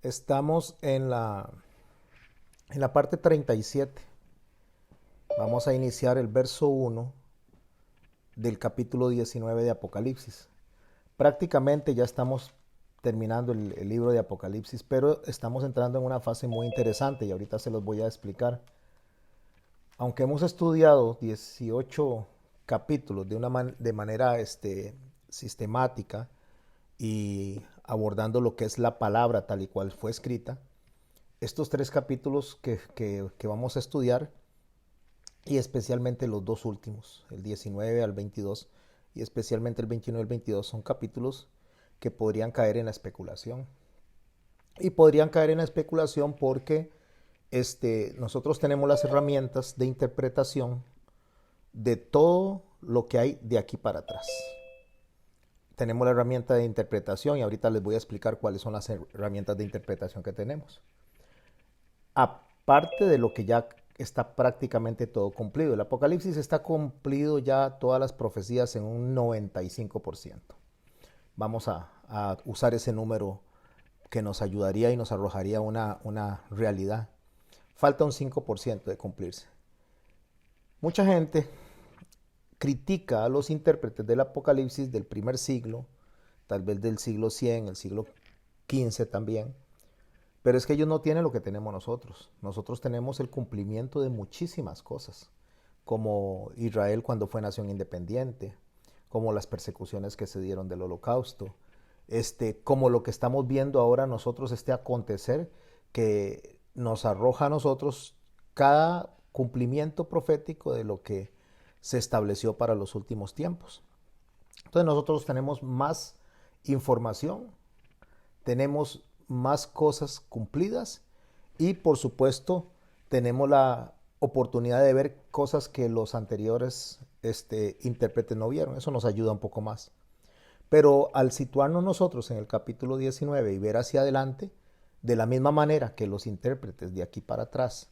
Estamos en la parte 37. Vamos a iniciar el verso 1 del capítulo 19 de Apocalipsis. Prácticamente ya estamos terminando el libro de Apocalipsis, pero estamos entrando en una fase muy interesante y ahorita se los voy a explicar. Aunque hemos estudiado 18 capítulos de manera sistemática y abordando lo que es la palabra tal y cual fue escrita, estos tres capítulos que vamos a estudiar, y especialmente los dos últimos, el 19 al 22 y especialmente el 21 al 22, son capítulos que podrían caer en la especulación. Y podrían caer en la especulación porque nosotros tenemos las herramientas de interpretación de todo lo que hay de aquí para atrás. Tenemos la herramienta de interpretación y ahorita les voy a explicar cuáles son las herramientas de interpretación que tenemos. Aparte de lo que ya está prácticamente todo cumplido. El Apocalipsis está cumplido ya todas las profecías en un 95%. Vamos a usar ese número que nos ayudaría y nos arrojaría una realidad. Falta un 5% de cumplirse. Mucha gente critica a los intérpretes del Apocalipsis del primer siglo, tal vez del siglo 100, el siglo 15 también, pero es que ellos no tienen lo que tenemos nosotros. Nosotros tenemos el cumplimiento de muchísimas cosas, como Israel cuando fue nación independiente, como las persecuciones que se dieron del Holocausto, como lo que estamos viendo ahora nosotros, este acontecer que nos arroja a nosotros cada cumplimiento profético de lo que se estableció para los últimos tiempos. Entonces nosotros tenemos más información, tenemos más cosas cumplidas y por supuesto tenemos la oportunidad de ver cosas que los anteriores intérpretes no vieron. Eso nos ayuda un poco más. Pero al situarnos nosotros en el capítulo 19 y ver hacia adelante, de la misma manera que los intérpretes de aquí para atrás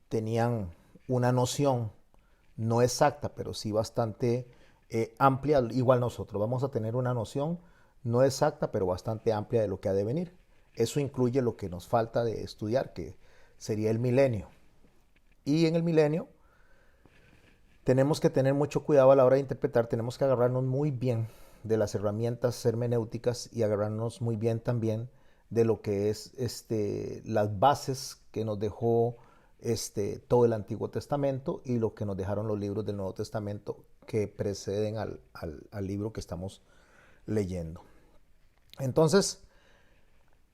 tenían una noción no exacta, pero sí bastante amplia, igual nosotros vamos a tener una noción no exacta, pero bastante amplia de lo que ha de venir. Eso incluye lo que nos falta de estudiar, que sería el milenio. Y en el milenio tenemos que tener mucho cuidado a la hora de interpretar, tenemos que agarrarnos muy bien de las herramientas hermenéuticas y agarrarnos muy bien también de lo que es las bases que nos dejó todo el Antiguo Testamento y lo que nos dejaron los libros del Nuevo Testamento que preceden al libro que estamos leyendo. Entonces,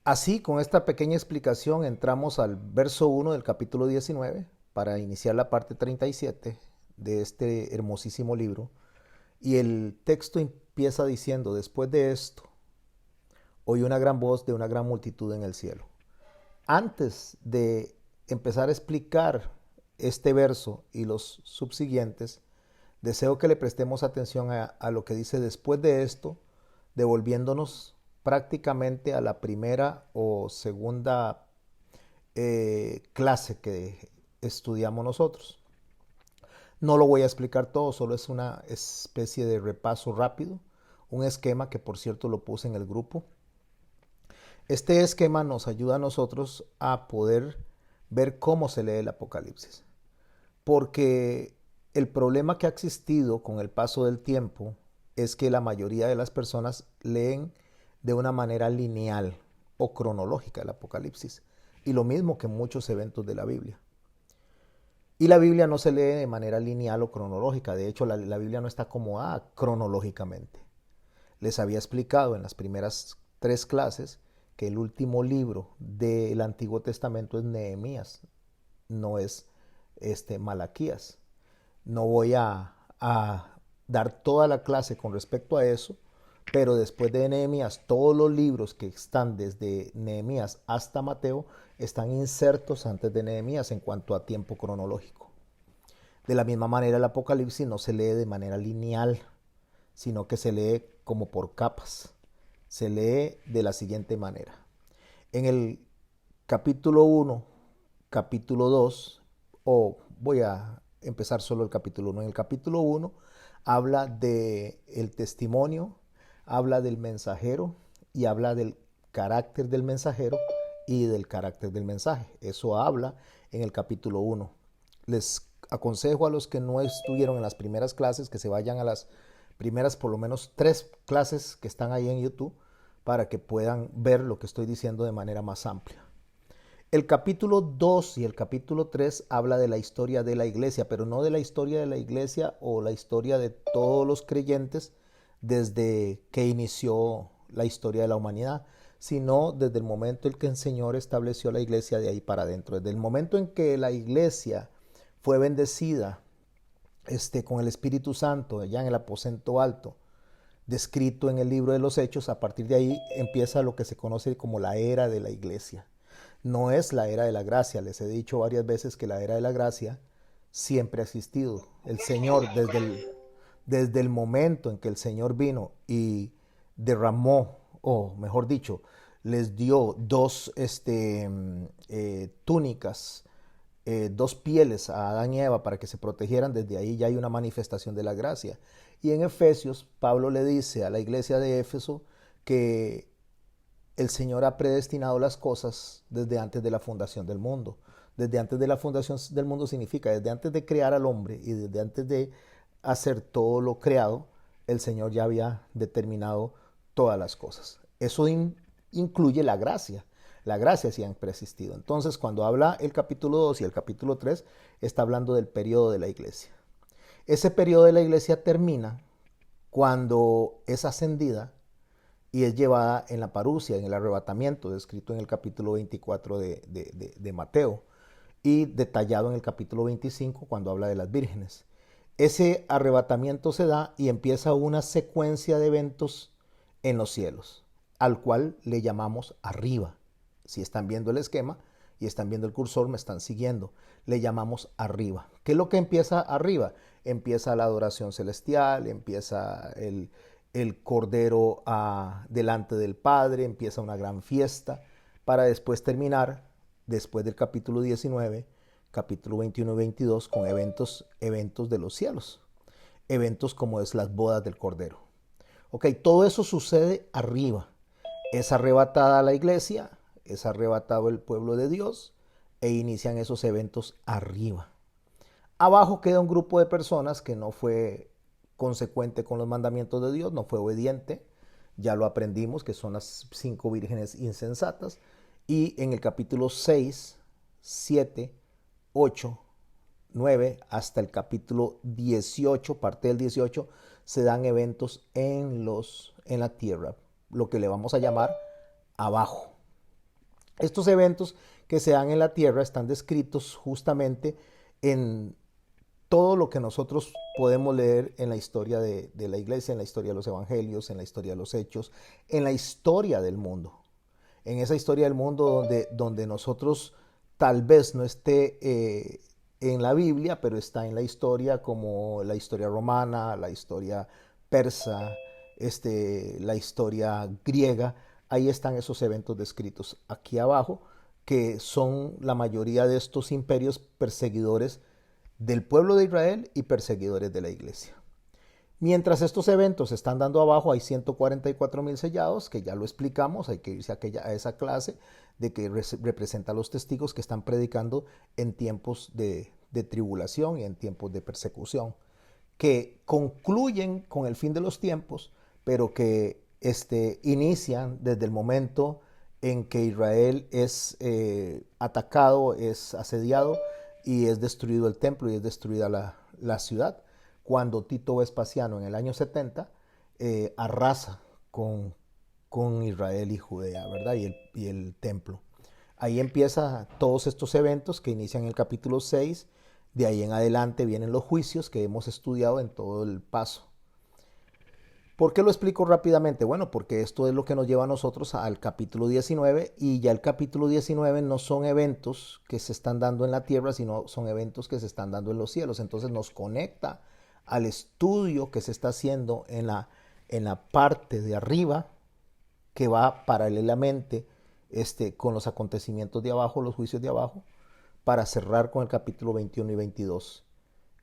así, con esta pequeña explicación, entramos al verso 1 del capítulo 19 para iniciar la parte 37 de este hermosísimo libro. Y el texto empieza diciendo: después de esto, oí una gran voz de una gran multitud en el cielo. Antes de empezar a explicar este verso y los subsiguientes, deseo que le prestemos atención a lo que dice después de esto, devolviéndonos prácticamente a la primera o segunda clase que estudiamos nosotros. No lo voy a explicar todo, solo es una especie de repaso rápido, un esquema que por cierto lo puse en el grupo. Este esquema nos ayuda a nosotros a poder ver cómo se lee el Apocalipsis, porque el problema que ha existido con el paso del tiempo es que la mayoría de las personas leen de una manera lineal o cronológica el Apocalipsis, y lo mismo que muchos eventos de la Biblia. Y la Biblia no se lee de manera lineal o cronológica, de hecho la Biblia no está acomodada cronológicamente. Les había explicado en las primeras tres clases que el último libro del Antiguo Testamento es Nehemías, no es Malaquías. No voy a dar toda la clase con respecto a eso, pero después de Nehemías, todos los libros que están desde Nehemías hasta Mateo están insertos antes de Nehemías en cuanto a tiempo cronológico. De la misma manera, el Apocalipsis no se lee de manera lineal, sino que se lee como por capas. Se lee de la siguiente manera. En el capítulo 1, capítulo 2, o voy a empezar solo el capítulo 1. En el capítulo 1 habla del testimonio, habla del mensajero y habla del carácter del mensajero y del carácter del mensaje. Eso habla en el capítulo 1. Les aconsejo a los que no estuvieron en las primeras clases que se vayan a las primeras por lo menos 3 clases que están ahí en YouTube para que puedan ver lo que estoy diciendo de manera más amplia. El capítulo 2 y el capítulo 3 habla de la historia de la iglesia, pero no de la historia de la iglesia o la historia de todos los creyentes desde que inició la historia de la humanidad, sino desde el momento en que el Señor estableció la iglesia de ahí para adentro. Desde el momento en que la iglesia fue bendecida con el Espíritu Santo allá en el aposento alto, descrito en el libro de los Hechos, a partir de ahí empieza lo que se conoce como la era de la iglesia. No es la era de la gracia. Les he dicho varias veces que la era de la gracia siempre ha existido. El Señor, desde el momento en que el Señor vino y derramó, o mejor dicho, les dio dos túnicas, 2 pieles a Adán y Eva para que se protegieran, desde ahí ya hay una manifestación de la gracia. Y en Efesios, Pablo le dice a la iglesia de Éfeso que el Señor ha predestinado las cosas desde antes de la fundación del mundo. Desde antes de la fundación del mundo significa desde antes de crear al hombre y desde antes de hacer todo lo creado, el Señor ya había determinado todas las cosas. Eso incluye la gracia. La gracia siempre ha existido. Entonces, cuando habla el capítulo 2 y el capítulo 3, está hablando del periodo de la iglesia. Ese periodo de la iglesia termina cuando es ascendida y es llevada en la parusia, en el arrebatamiento, descrito en el capítulo 24 de Mateo y detallado en el capítulo 25 cuando habla de las vírgenes. Ese arrebatamiento se da y empieza una secuencia de eventos en los cielos, al cual le llamamos arriba. Si están viendo el esquema y están viendo el cursor, me están siguiendo. Le llamamos arriba. ¿Qué es lo que empieza arriba? Empieza la adoración celestial, empieza el Cordero delante del Padre, empieza una gran fiesta para después terminar, después del capítulo 19, capítulo 21 y 22, con eventos de los cielos. Eventos como es las bodas del Cordero. Ok, todo eso sucede arriba. Es arrebatada la iglesia, es arrebatado el pueblo de Dios e inician esos eventos arriba. Abajo queda un grupo de personas que no fue consecuente con los mandamientos de Dios, no fue obediente, ya lo aprendimos, que son las 5 vírgenes insensatas, y en el capítulo 6, 7, 8, 9, hasta el capítulo 18, parte del 18, se dan eventos en la tierra, lo que le vamos a llamar abajo. Estos eventos que se dan en la tierra están descritos justamente en todo lo que nosotros podemos leer en la historia de la iglesia, en la historia de los evangelios, en la historia de los hechos, en la historia del mundo. En esa historia del mundo donde nosotros tal vez no esté en la Biblia, pero está en la historia, como la historia romana, la historia persa, la historia griega. Ahí están esos eventos descritos aquí abajo, que son la mayoría de estos imperios perseguidores del pueblo de Israel y perseguidores de la iglesia. Mientras estos eventos se están dando abajo, hay 144,000 sellados, que ya lo explicamos, hay que irse a esa clase de que representa a los testigos que están predicando en tiempos de tribulación y en tiempos de persecución, que concluyen con el fin de los tiempos, pero que inician desde el momento en que Israel es atacado, es asediado y es destruido el templo y es destruida la ciudad, cuando Tito Vespasiano en el año 70 arrasa con Israel y Judea, ¿verdad? Y el templo. Ahí empiezan todos estos eventos que inician en el capítulo 6, de ahí en adelante vienen los juicios que hemos estudiado en todo el paso. ¿Por qué lo explico rápidamente? Bueno, porque esto es lo que nos lleva a nosotros al capítulo 19 y ya el capítulo 19 no son eventos que se están dando en la tierra, sino son eventos que se están dando en los cielos. Entonces nos conecta al estudio que se está haciendo en la parte de arriba, que va paralelamente con los acontecimientos de abajo, los juicios de abajo, para cerrar con el capítulo 21 y 22.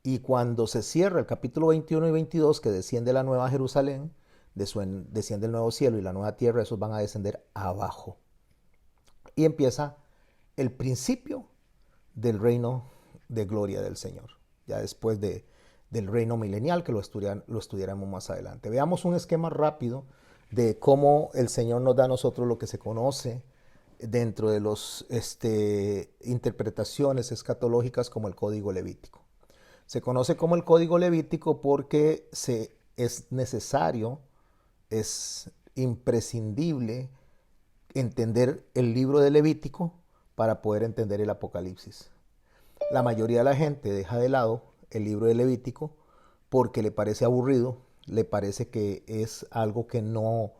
Y cuando se cierra el capítulo 21 y 22, que desciende la nueva Jerusalén, desciende el nuevo cielo y la nueva tierra, esos van a descender abajo. y empieza el principio del reino de gloria del Señor, ya después del reino milenial, que lo estudiaremos más adelante. Veamos un esquema rápido de cómo el Señor nos da a nosotros lo que se conoce dentro de las interpretaciones escatológicas como el Código Levítico. Se conoce como el Código Levítico porque es necesario, es imprescindible entender el libro de Levítico para poder entender el Apocalipsis. La mayoría de la gente deja de lado el libro de Levítico porque le parece aburrido, le parece que es algo que no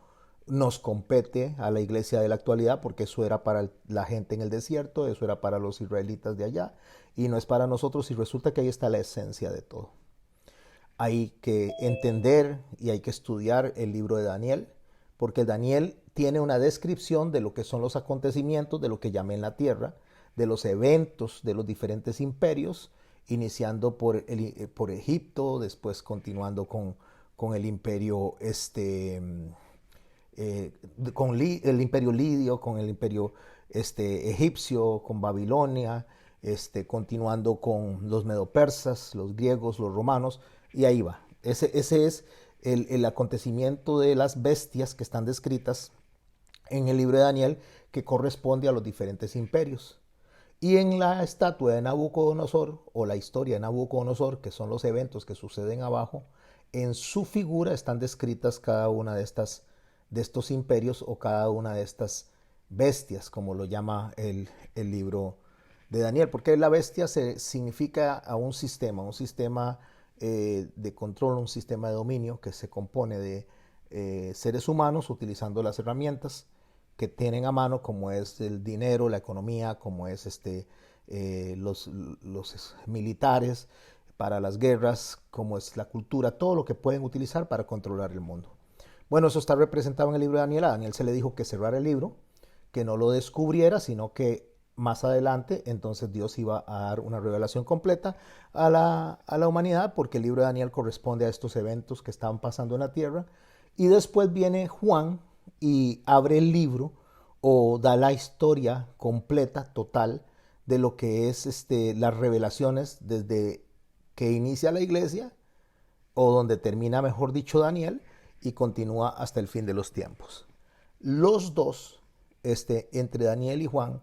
nos compete a la iglesia de la actualidad, porque eso era para la gente en el desierto, eso era para los israelitas de allá, y no es para nosotros, y resulta que ahí está la esencia de todo. Hay que entender y hay que estudiar el libro de Daniel, porque Daniel tiene una descripción de lo que son los acontecimientos, de lo que llamé en la tierra, de los eventos de los diferentes imperios, iniciando por Egipto, después continuando con el imperio el imperio lidio, con el imperio egipcio, con Babilonia, continuando con los medopersas, los griegos, los romanos, y ahí va. Ese es el acontecimiento de las bestias que están descritas en el libro de Daniel, que corresponde a los diferentes imperios. Y en la estatua de Nabucodonosor, o la historia de Nabucodonosor, que son los eventos que suceden abajo, en su figura están descritas cada una de estos imperios o cada una de estas bestias, como lo llama el libro de Daniel, porque la bestia significa a un sistema de control, un sistema de dominio que se compone de seres humanos utilizando las herramientas que tienen a mano, como es el dinero, la economía, como es los militares para las guerras, como es la cultura, todo lo que pueden utilizar para controlar el mundo. Bueno, eso está representado en el libro de Daniel. A Daniel se le dijo que cerrara el libro, que no lo descubriera, sino que más adelante entonces Dios iba a dar una revelación completa a la humanidad, porque el libro de Daniel corresponde a estos eventos que estaban pasando en la tierra. Y después viene Juan y abre el libro o da la historia completa, total, de lo que es las revelaciones desde que inicia la iglesia, o donde termina, mejor dicho, Daniel, y continúa hasta el fin de los tiempos. Los dos, entre Daniel y Juan,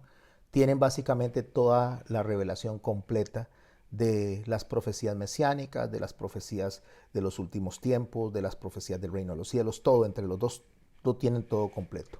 tienen básicamente toda la revelación completa de las profecías mesiánicas, de las profecías de los últimos tiempos, de las profecías del reino de los cielos, todo entre los dos lo tienen todo completo.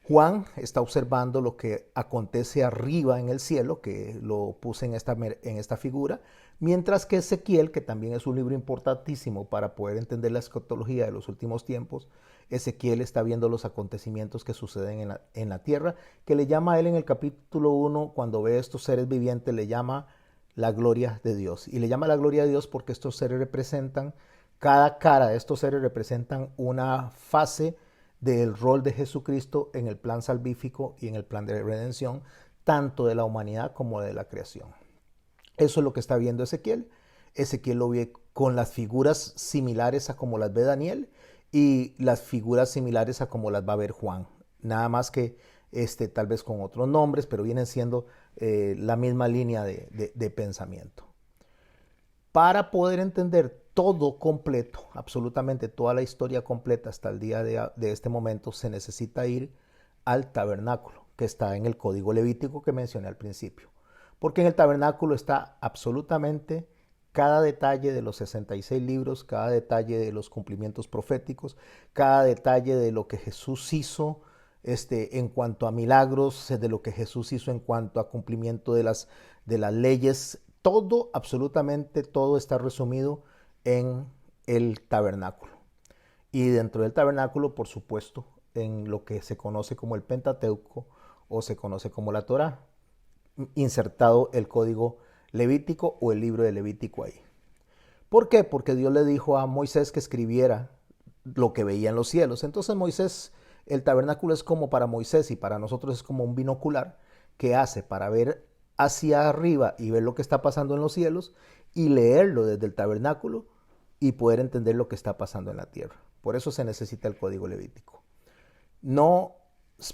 Juan está observando lo que acontece arriba en el cielo, que lo puse en esta figura, mientras que Ezequiel, que también es un libro importantísimo para poder entender la escatología de los últimos tiempos, Ezequiel está viendo los acontecimientos que suceden en la tierra, que le llama a él en el capítulo 1, cuando ve estos seres vivientes, le llama la gloria de Dios. Y le llama la gloria de Dios porque estos seres representan, cada cara de estos seres representan una fase del rol de Jesucristo en el plan salvífico y en el plan de redención, tanto de la humanidad como de la creación. Eso es lo que está viendo Ezequiel. Ezequiel lo ve con las figuras similares a como las ve Daniel y las figuras similares a como las va a ver Juan. Nada más que tal vez con otros nombres, pero vienen siendo la misma línea de pensamiento. Para poder entender todo completo, absolutamente toda la historia completa hasta el día de este momento, se necesita ir al tabernáculo, que está en el Código Levítico que mencioné al principio. Porque en el tabernáculo está absolutamente cada detalle de los 66 libros, cada detalle de los cumplimientos proféticos, cada detalle de lo que Jesús hizo en cuanto a milagros, de lo que Jesús hizo en cuanto a cumplimiento de las leyes. Todo, absolutamente todo está resumido en el tabernáculo. Y dentro del tabernáculo, por supuesto, en lo que se conoce como el Pentateuco o se conoce como la Torá, insertado el código levítico o el libro de Levítico ahí. ¿Por qué? Porque Dios le dijo a Moisés que escribiera lo que veía en los cielos. Entonces Moisés, el tabernáculo es como para Moisés y para nosotros es como un binocular que hace para ver hacia arriba y ver lo que está pasando en los cielos y leerlo desde el tabernáculo y poder entender lo que está pasando en la tierra. Por eso se necesita el código levítico. No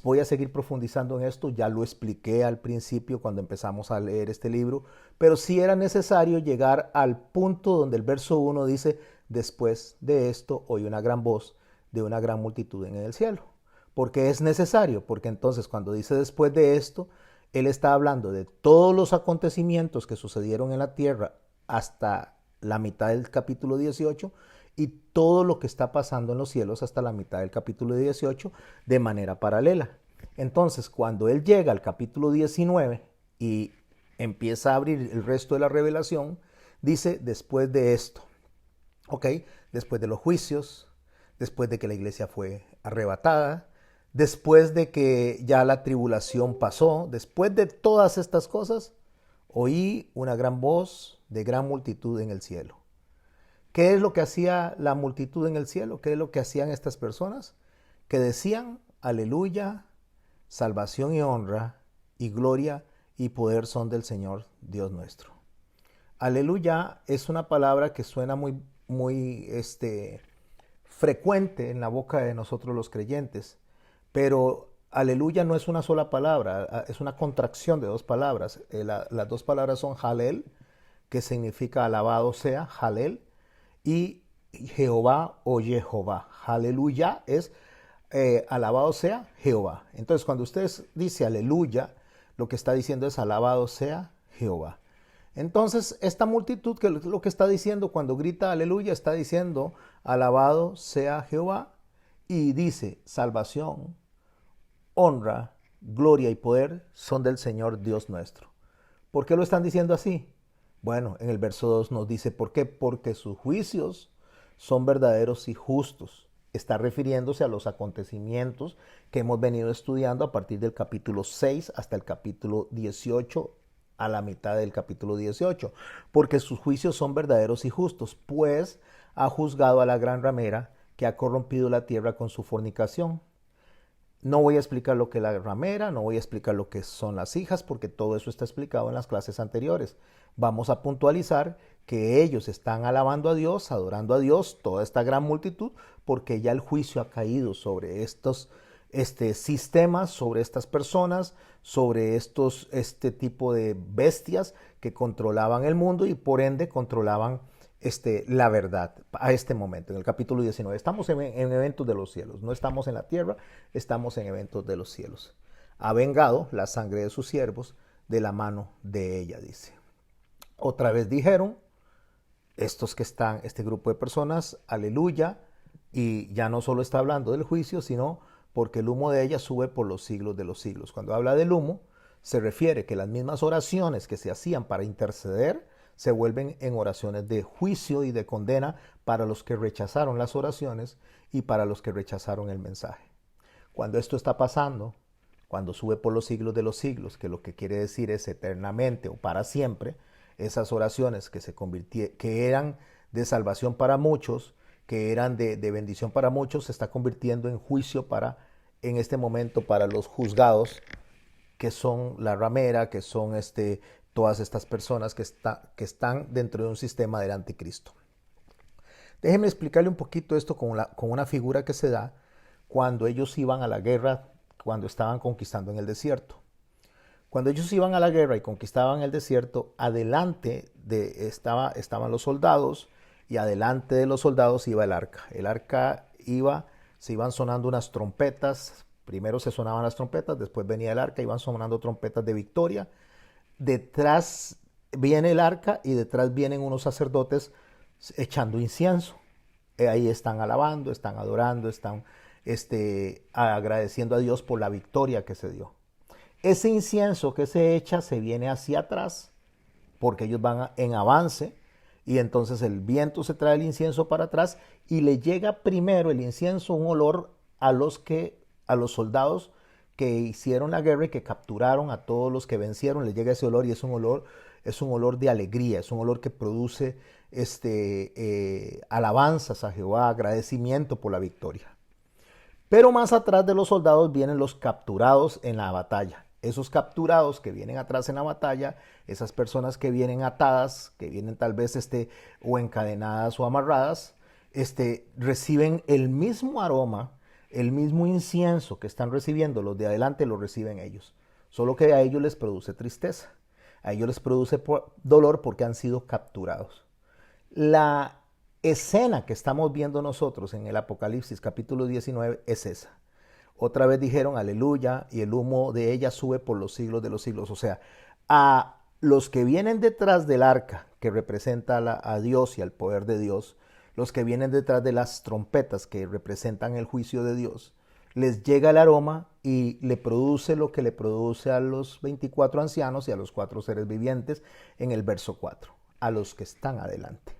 Voy a seguir profundizando en esto, ya lo expliqué al principio cuando empezamos a leer este libro, pero sí era necesario llegar al punto donde el verso 1 dice, después de esto oí una gran voz de una gran multitud en el cielo. Porque es necesario, porque entonces cuando dice después de esto, él está hablando de todos los acontecimientos que sucedieron en la tierra hasta la mitad del capítulo 18 y todo lo que está pasando en los cielos hasta la mitad del capítulo 18 de manera paralela. Entonces, cuando él llega al capítulo 19 y empieza a abrir el resto de la revelación, dice después de esto, ¿ok? Después de los juicios, después de que la iglesia fue arrebatada, después de que ya la tribulación pasó, después de todas estas cosas, oí una gran voz de gran multitud en el cielo. ¿Qué es lo que hacía la multitud en el cielo? ¿Qué es lo que hacían estas personas? Que decían, aleluya, salvación y honra y gloria y poder son del Señor Dios nuestro. Aleluya es una palabra que suena muy frecuente en la boca de nosotros los creyentes, pero aleluya no es una sola palabra, es una contracción de dos palabras. Las dos palabras son Halel, que significa alabado sea, Halel, y Jehová o Jehová. Aleluya es alabado sea Jehová. Entonces, cuando usted dice aleluya, lo que está diciendo es alabado sea Jehová. Entonces, esta multitud, que lo que está diciendo cuando grita aleluya, está diciendo alabado sea Jehová y dice salvación, honra, gloria y poder son del Señor Dios nuestro. ¿Por qué lo están diciendo así? Bueno, en el verso 2 nos dice por qué. Porque sus juicios son verdaderos y justos. Está refiriéndose a los acontecimientos que hemos venido estudiando a partir del capítulo 6 hasta el capítulo 18, a la mitad del capítulo 18. Porque sus juicios son verdaderos y justos, pues ha juzgado a la gran ramera que ha corrompido la tierra con su fornicación. No voy a explicar lo que es la ramera, no voy a explicar lo que son las hijas, porque todo eso está explicado en las clases anteriores. Vamos a puntualizar que ellos están alabando a Dios, adorando a Dios, toda esta gran multitud, porque ya el juicio ha caído sobre estos sistemas, sobre estas personas, sobre este tipo de bestias que controlaban el mundo y por ende controlaban la verdad a este momento, en el capítulo 19. Estamos en eventos de los cielos, no estamos en la tierra, estamos en eventos de los cielos. Ha vengado la sangre de sus siervos de la mano de ella, dice. Otra vez dijeron, estos que están, este grupo de personas, aleluya, y ya no solo está hablando del juicio, sino porque el humo de ella sube por los siglos de los siglos. Cuando habla del humo, se refiere que las mismas oraciones que se hacían para interceder, se vuelven en oraciones de juicio y de condena para los que rechazaron las oraciones y para los que rechazaron el mensaje. Cuando esto está pasando, cuando sube por los siglos de los siglos, que lo que quiere decir es eternamente o para siempre, esas oraciones que eran de salvación para muchos, que eran de bendición para muchos, se está convirtiendo en juicio en este momento para los juzgados, que son la ramera, que son todas estas personas que están dentro de un sistema del anticristo. Déjenme explicarle un poquito esto con una figura que se da cuando ellos iban a la guerra, cuando estaban conquistando en el desierto. Cuando ellos iban a la guerra y conquistaban el desierto, estaban los soldados y adelante de los soldados iba el arca. El arca se iban sonando unas trompetas. Primero se sonaban las trompetas, después venía el arca, iban sonando trompetas de victoria. Detrás viene el arca y detrás vienen unos sacerdotes echando incienso. Ahí están alabando, están adorando, están agradeciendo a Dios por la victoria que se dio. Ese incienso que se echa se viene hacia atrás porque ellos van en avance y entonces el viento se trae el incienso para atrás y le llega primero el incienso un olor a los soldados que hicieron la guerra y que capturaron a todos los que vencieron. Les llega ese olor y es un olor de alegría, es un olor que produce alabanzas a Jehová, agradecimiento por la victoria. Pero más atrás de los soldados vienen los capturados en la batalla. Esos capturados que vienen atrás en la batalla, esas personas que vienen atadas, que vienen tal vez o encadenadas o amarradas, reciben el mismo aroma, El mismo incienso que están recibiendo los de adelante lo reciben ellos, solo que a ellos les produce tristeza, a ellos les produce dolor porque han sido capturados. La escena que estamos viendo nosotros en el Apocalipsis capítulo 19 es esa. Otra vez dijeron aleluya y el humo de ella sube por los siglos de los siglos. O sea, a los que vienen detrás del arca, que representa a Dios y al poder de Dios, los que vienen detrás de las trompetas, que representan el juicio de Dios, les llega el aroma y le produce lo que le produce a los 24 ancianos y a los 4 seres vivientes en el verso 4, a los que están adelante.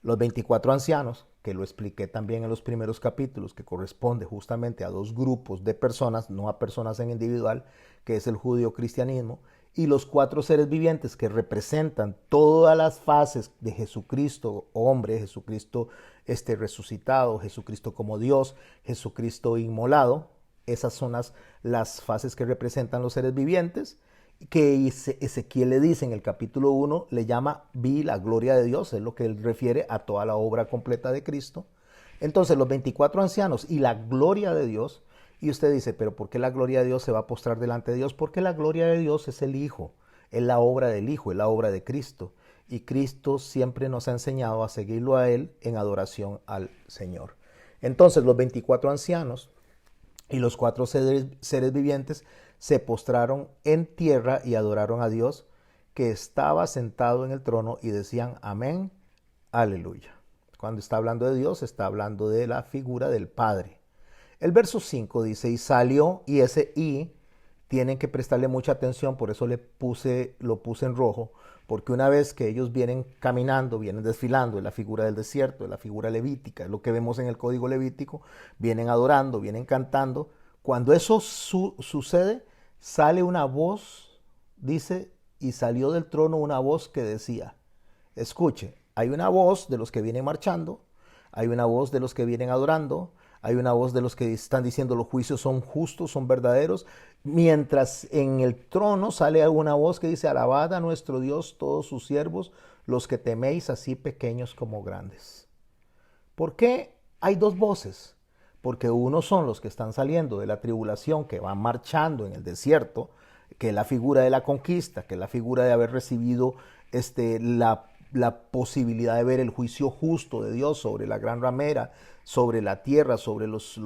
Los 24 ancianos, que lo expliqué también en los primeros capítulos, que corresponde justamente a dos grupos de personas, no a personas en individual, que es el judío-cristianismo, y los 4 seres vivientes que representan todas las fases de Jesucristo, hombre, Jesucristo resucitado, Jesucristo como Dios, Jesucristo inmolado. Esas son las fases que representan los seres vivientes, que Ezequiel le dice en el capítulo 1, le llama vi la gloria de Dios, es lo que él refiere a toda la obra completa de Cristo. Entonces los 24 ancianos y la gloria de Dios, y usted dice, pero ¿por qué la gloria de Dios se va a postrar delante de Dios? Porque la gloria de Dios es el Hijo, es la obra del Hijo, es la obra de Cristo. Y Cristo siempre nos ha enseñado a seguirlo a Él en adoración al Señor. Entonces los 24 ancianos y los 4 seres vivientes se postraron en tierra y adoraron a Dios, que estaba sentado en el trono, y decían amén, aleluya. Cuando está hablando de Dios, está hablando de la figura del Padre. El verso 5 dice, y salió, y ese y tienen que prestarle mucha atención, por eso lo puse en rojo, porque una vez que ellos vienen caminando, vienen desfilando, es la figura del desierto, es la figura levítica, es lo que vemos en el código levítico, vienen adorando, vienen cantando. Cuando eso sucede, sale una voz, dice, y salió del trono una voz que decía, escuche, hay una voz de los que vienen marchando, hay una voz de los que vienen adorando, hay una voz de los que están diciendo los juicios son justos, son verdaderos, mientras en el trono sale alguna voz que dice, alabad a nuestro Dios todos sus siervos, los que teméis así pequeños como grandes. ¿Por qué hay dos voces? Porque unos son los que están saliendo de la tribulación, que van marchando en el desierto, que es la figura de la conquista, que es la figura de haber recibido la posibilidad de ver el juicio justo de Dios sobre la gran ramera, sobre la tierra, sobre los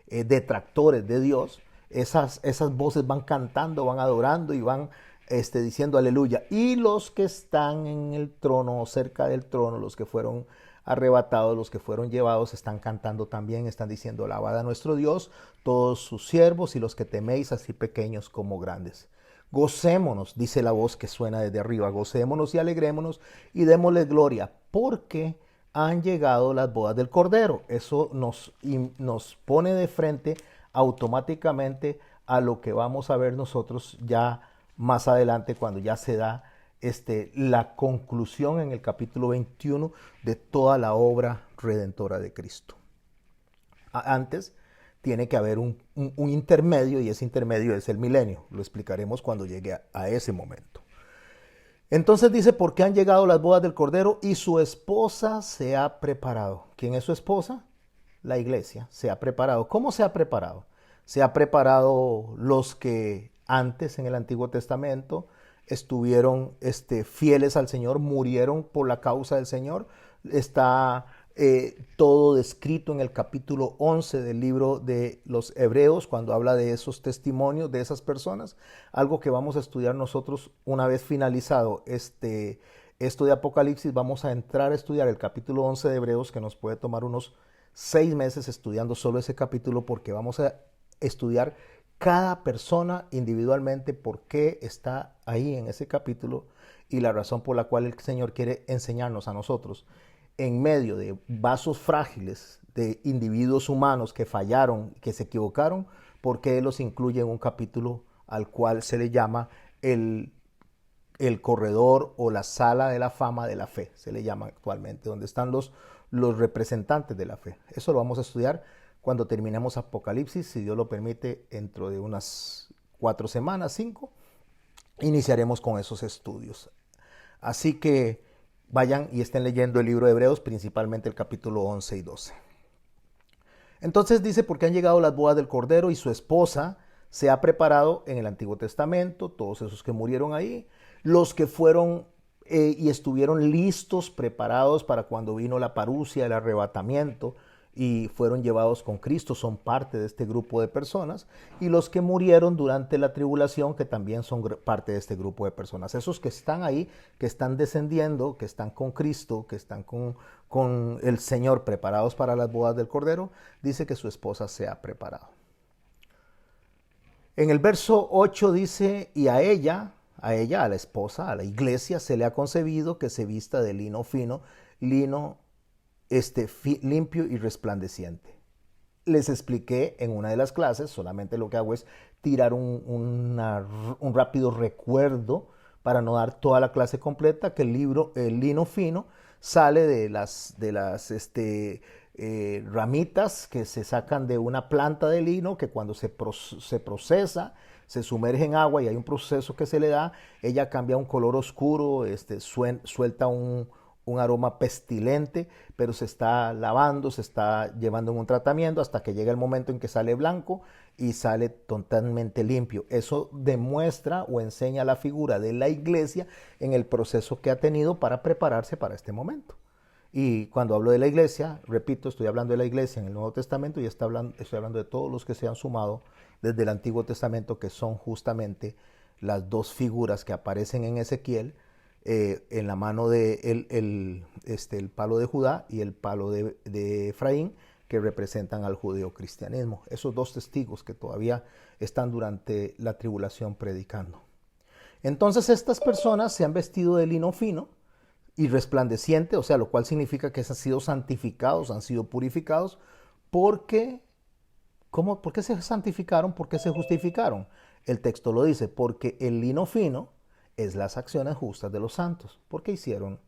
detractores de Dios. Esas voces van cantando, van adorando y van diciendo aleluya. Y los que están en el trono, cerca del trono, los que fueron arrebatados, los que fueron llevados, están cantando también, están diciendo alabad a nuestro Dios, todos sus siervos y los que teméis, así pequeños como grandes. Gocémonos, dice la voz que suena desde arriba, gocémonos y alegrémonos y démosle gloria, porque han llegado las bodas del Cordero. Eso nos pone de frente automáticamente a lo que vamos a ver nosotros ya más adelante, cuando ya se da la conclusión en el capítulo 21 de toda la obra redentora de Cristo. Antes tiene que haber un intermedio, y ese intermedio es el milenio. Lo explicaremos cuando llegue a ese momento. Entonces dice, porque han llegado las bodas del Cordero y su esposa se ha preparado. ¿Quién es su esposa? La iglesia se ha preparado. ¿Cómo se ha preparado? Se ha preparado los que antes en el Antiguo Testamento estuvieron fieles al Señor, murieron por la causa del Señor. Está todo descrito en el capítulo 11 del libro de los Hebreos, cuando habla de esos testimonios de esas personas, algo que vamos a estudiar nosotros una vez finalizado esto de Apocalipsis. Vamos a entrar a estudiar el capítulo 11 de Hebreos, que nos puede tomar unos 6 meses estudiando solo ese capítulo, porque vamos a estudiar cada persona individualmente, por qué está ahí en ese capítulo y la razón por la cual el Señor quiere enseñarnos a nosotros, en medio de vasos frágiles de individuos humanos que fallaron, que se equivocaron, porque Él los incluye en un capítulo al cual se le llama el corredor o la sala de la fama de la fe, se le llama actualmente, donde están los representantes de la fe. Eso lo vamos a estudiar cuando terminemos Apocalipsis, si Dios lo permite, dentro de unas 4 semanas, 5, iniciaremos con esos estudios. Así que vayan y estén leyendo el libro de Hebreos, principalmente el capítulo 11 y 12. Entonces dice, porque han llegado las bodas del Cordero y su esposa se ha preparado en el Antiguo Testamento, todos esos que murieron ahí, los que fueron y estuvieron listos, preparados para cuando vino la parusia, el arrebatamiento, y fueron llevados con Cristo, son parte de este grupo de personas, y los que murieron durante la tribulación, que también son parte de este grupo de personas. Esos que están ahí, que están descendiendo, que están con Cristo, que están con el Señor preparados para las bodas del Cordero, dice que su esposa se ha preparado. En el verso 8 dice, y a ella, a la esposa, a la iglesia, se le ha concebido que se vista de lino fino, lino limpio y resplandeciente. Les expliqué en una de las clases, solamente lo que hago es tirar un rápido recuerdo para no dar toda la clase completa, que el lino fino sale de las ramitas que se sacan de una planta de lino, que cuando se procesa, se sumerge en agua y hay un proceso que se le da, ella cambia un color oscuro, suelta un aroma pestilente, pero se está lavando, se está llevando en un tratamiento hasta que llega el momento en que sale blanco y sale totalmente limpio. Eso demuestra o enseña la figura de la iglesia en el proceso que ha tenido para prepararse para este momento. Y cuando hablo de la iglesia, repito, estoy hablando de la iglesia en el Nuevo Testamento y estoy hablando de todos los que se han sumado desde el Antiguo Testamento, que son justamente las dos figuras que aparecen en Ezequiel, en la mano de el palo de Judá y el palo de Efraín, que representan al judeocristianismo. Esos dos testigos que todavía están durante la tribulación predicando. Entonces estas personas se han vestido de lino fino y resplandeciente, o sea, lo cual significa que han sido santificados, han sido purificados, porque, ¿por qué se santificaron? ¿Por qué se justificaron? El texto lo dice, porque el lino fino es las acciones justas de los santos, porque hicieron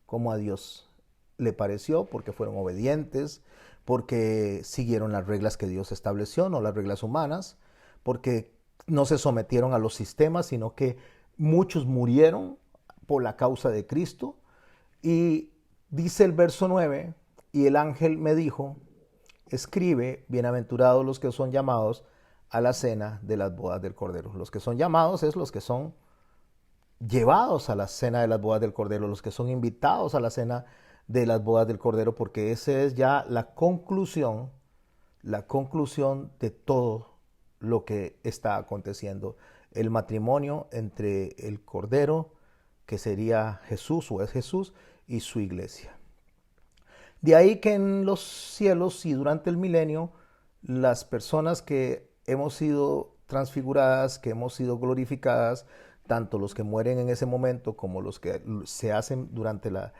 como a Dios le pareció, porque fueron obedientes, porque siguieron las reglas que Dios estableció, no las reglas humanas, porque no se sometieron a los sistemas, sino que muchos murieron por la causa de Cristo. Y dice el verso 9, y el ángel me dijo, escribe, bienaventurados los que son llamados a la cena de las bodas del Cordero. Los que son llamados es los que son llevados a la cena de las bodas del Cordero, los que son invitados a la cena de las bodas del Cordero, porque esa es ya la conclusión de todo lo que está aconteciendo. El matrimonio entre el Cordero, que sería Jesús o es Jesús, y su iglesia. De ahí que en los cielos y durante el milenio, las personas que hemos sido transfiguradas, que hemos sido glorificadas, tanto los que mueren en ese momento como los que se hace durante la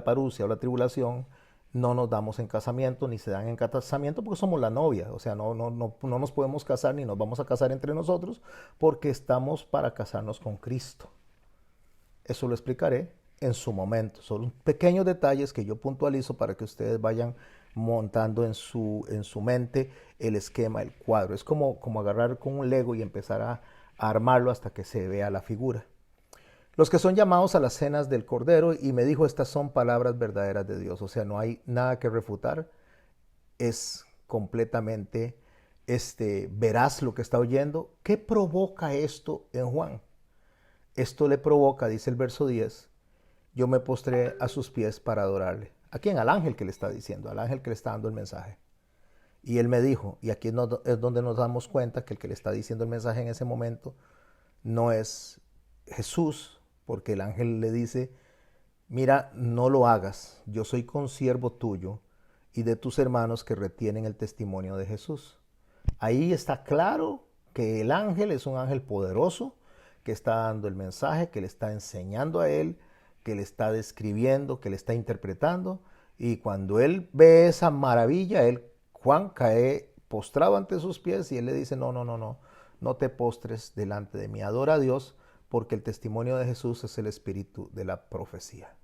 parusia o la tribulación, no nos damos en casamiento ni se dan en casamiento porque somos la novia. O sea, no nos podemos casar ni nos vamos a casar entre nosotros porque estamos para casarnos con Cristo. Eso lo explicaré en su momento. Son pequeños detalles que yo puntualizo para que ustedes vayan montando en su mente el esquema, el cuadro. Es como agarrar con un Lego y empezar a armarlo hasta que se vea la figura. Los que son llamados a las cenas del Cordero, y me dijo, estas son palabras verdaderas de Dios. O sea, no hay nada que refutar. Es completamente veraz lo que está oyendo. ¿Qué provoca esto en Juan? Esto le provoca, dice el verso 10, yo me postré a sus pies para adorarle. ¿A quién? Al ángel que le está diciendo, al ángel que le está dando el mensaje. Y él me dijo, y aquí es donde nos damos cuenta que el que le está diciendo el mensaje en ese momento no es Jesús, porque el ángel le dice, mira, no lo hagas, yo soy consiervo tuyo y de tus hermanos que retienen el testimonio de Jesús. Ahí está claro que el ángel es un ángel poderoso que está dando el mensaje, que le está enseñando a él, que le está describiendo, que le está interpretando. Y cuando él ve esa maravilla, Juan cae postrado ante sus pies y él le dice, no te postres delante de mí, adora a Dios, porque el testimonio de Jesús es el espíritu de la profecía.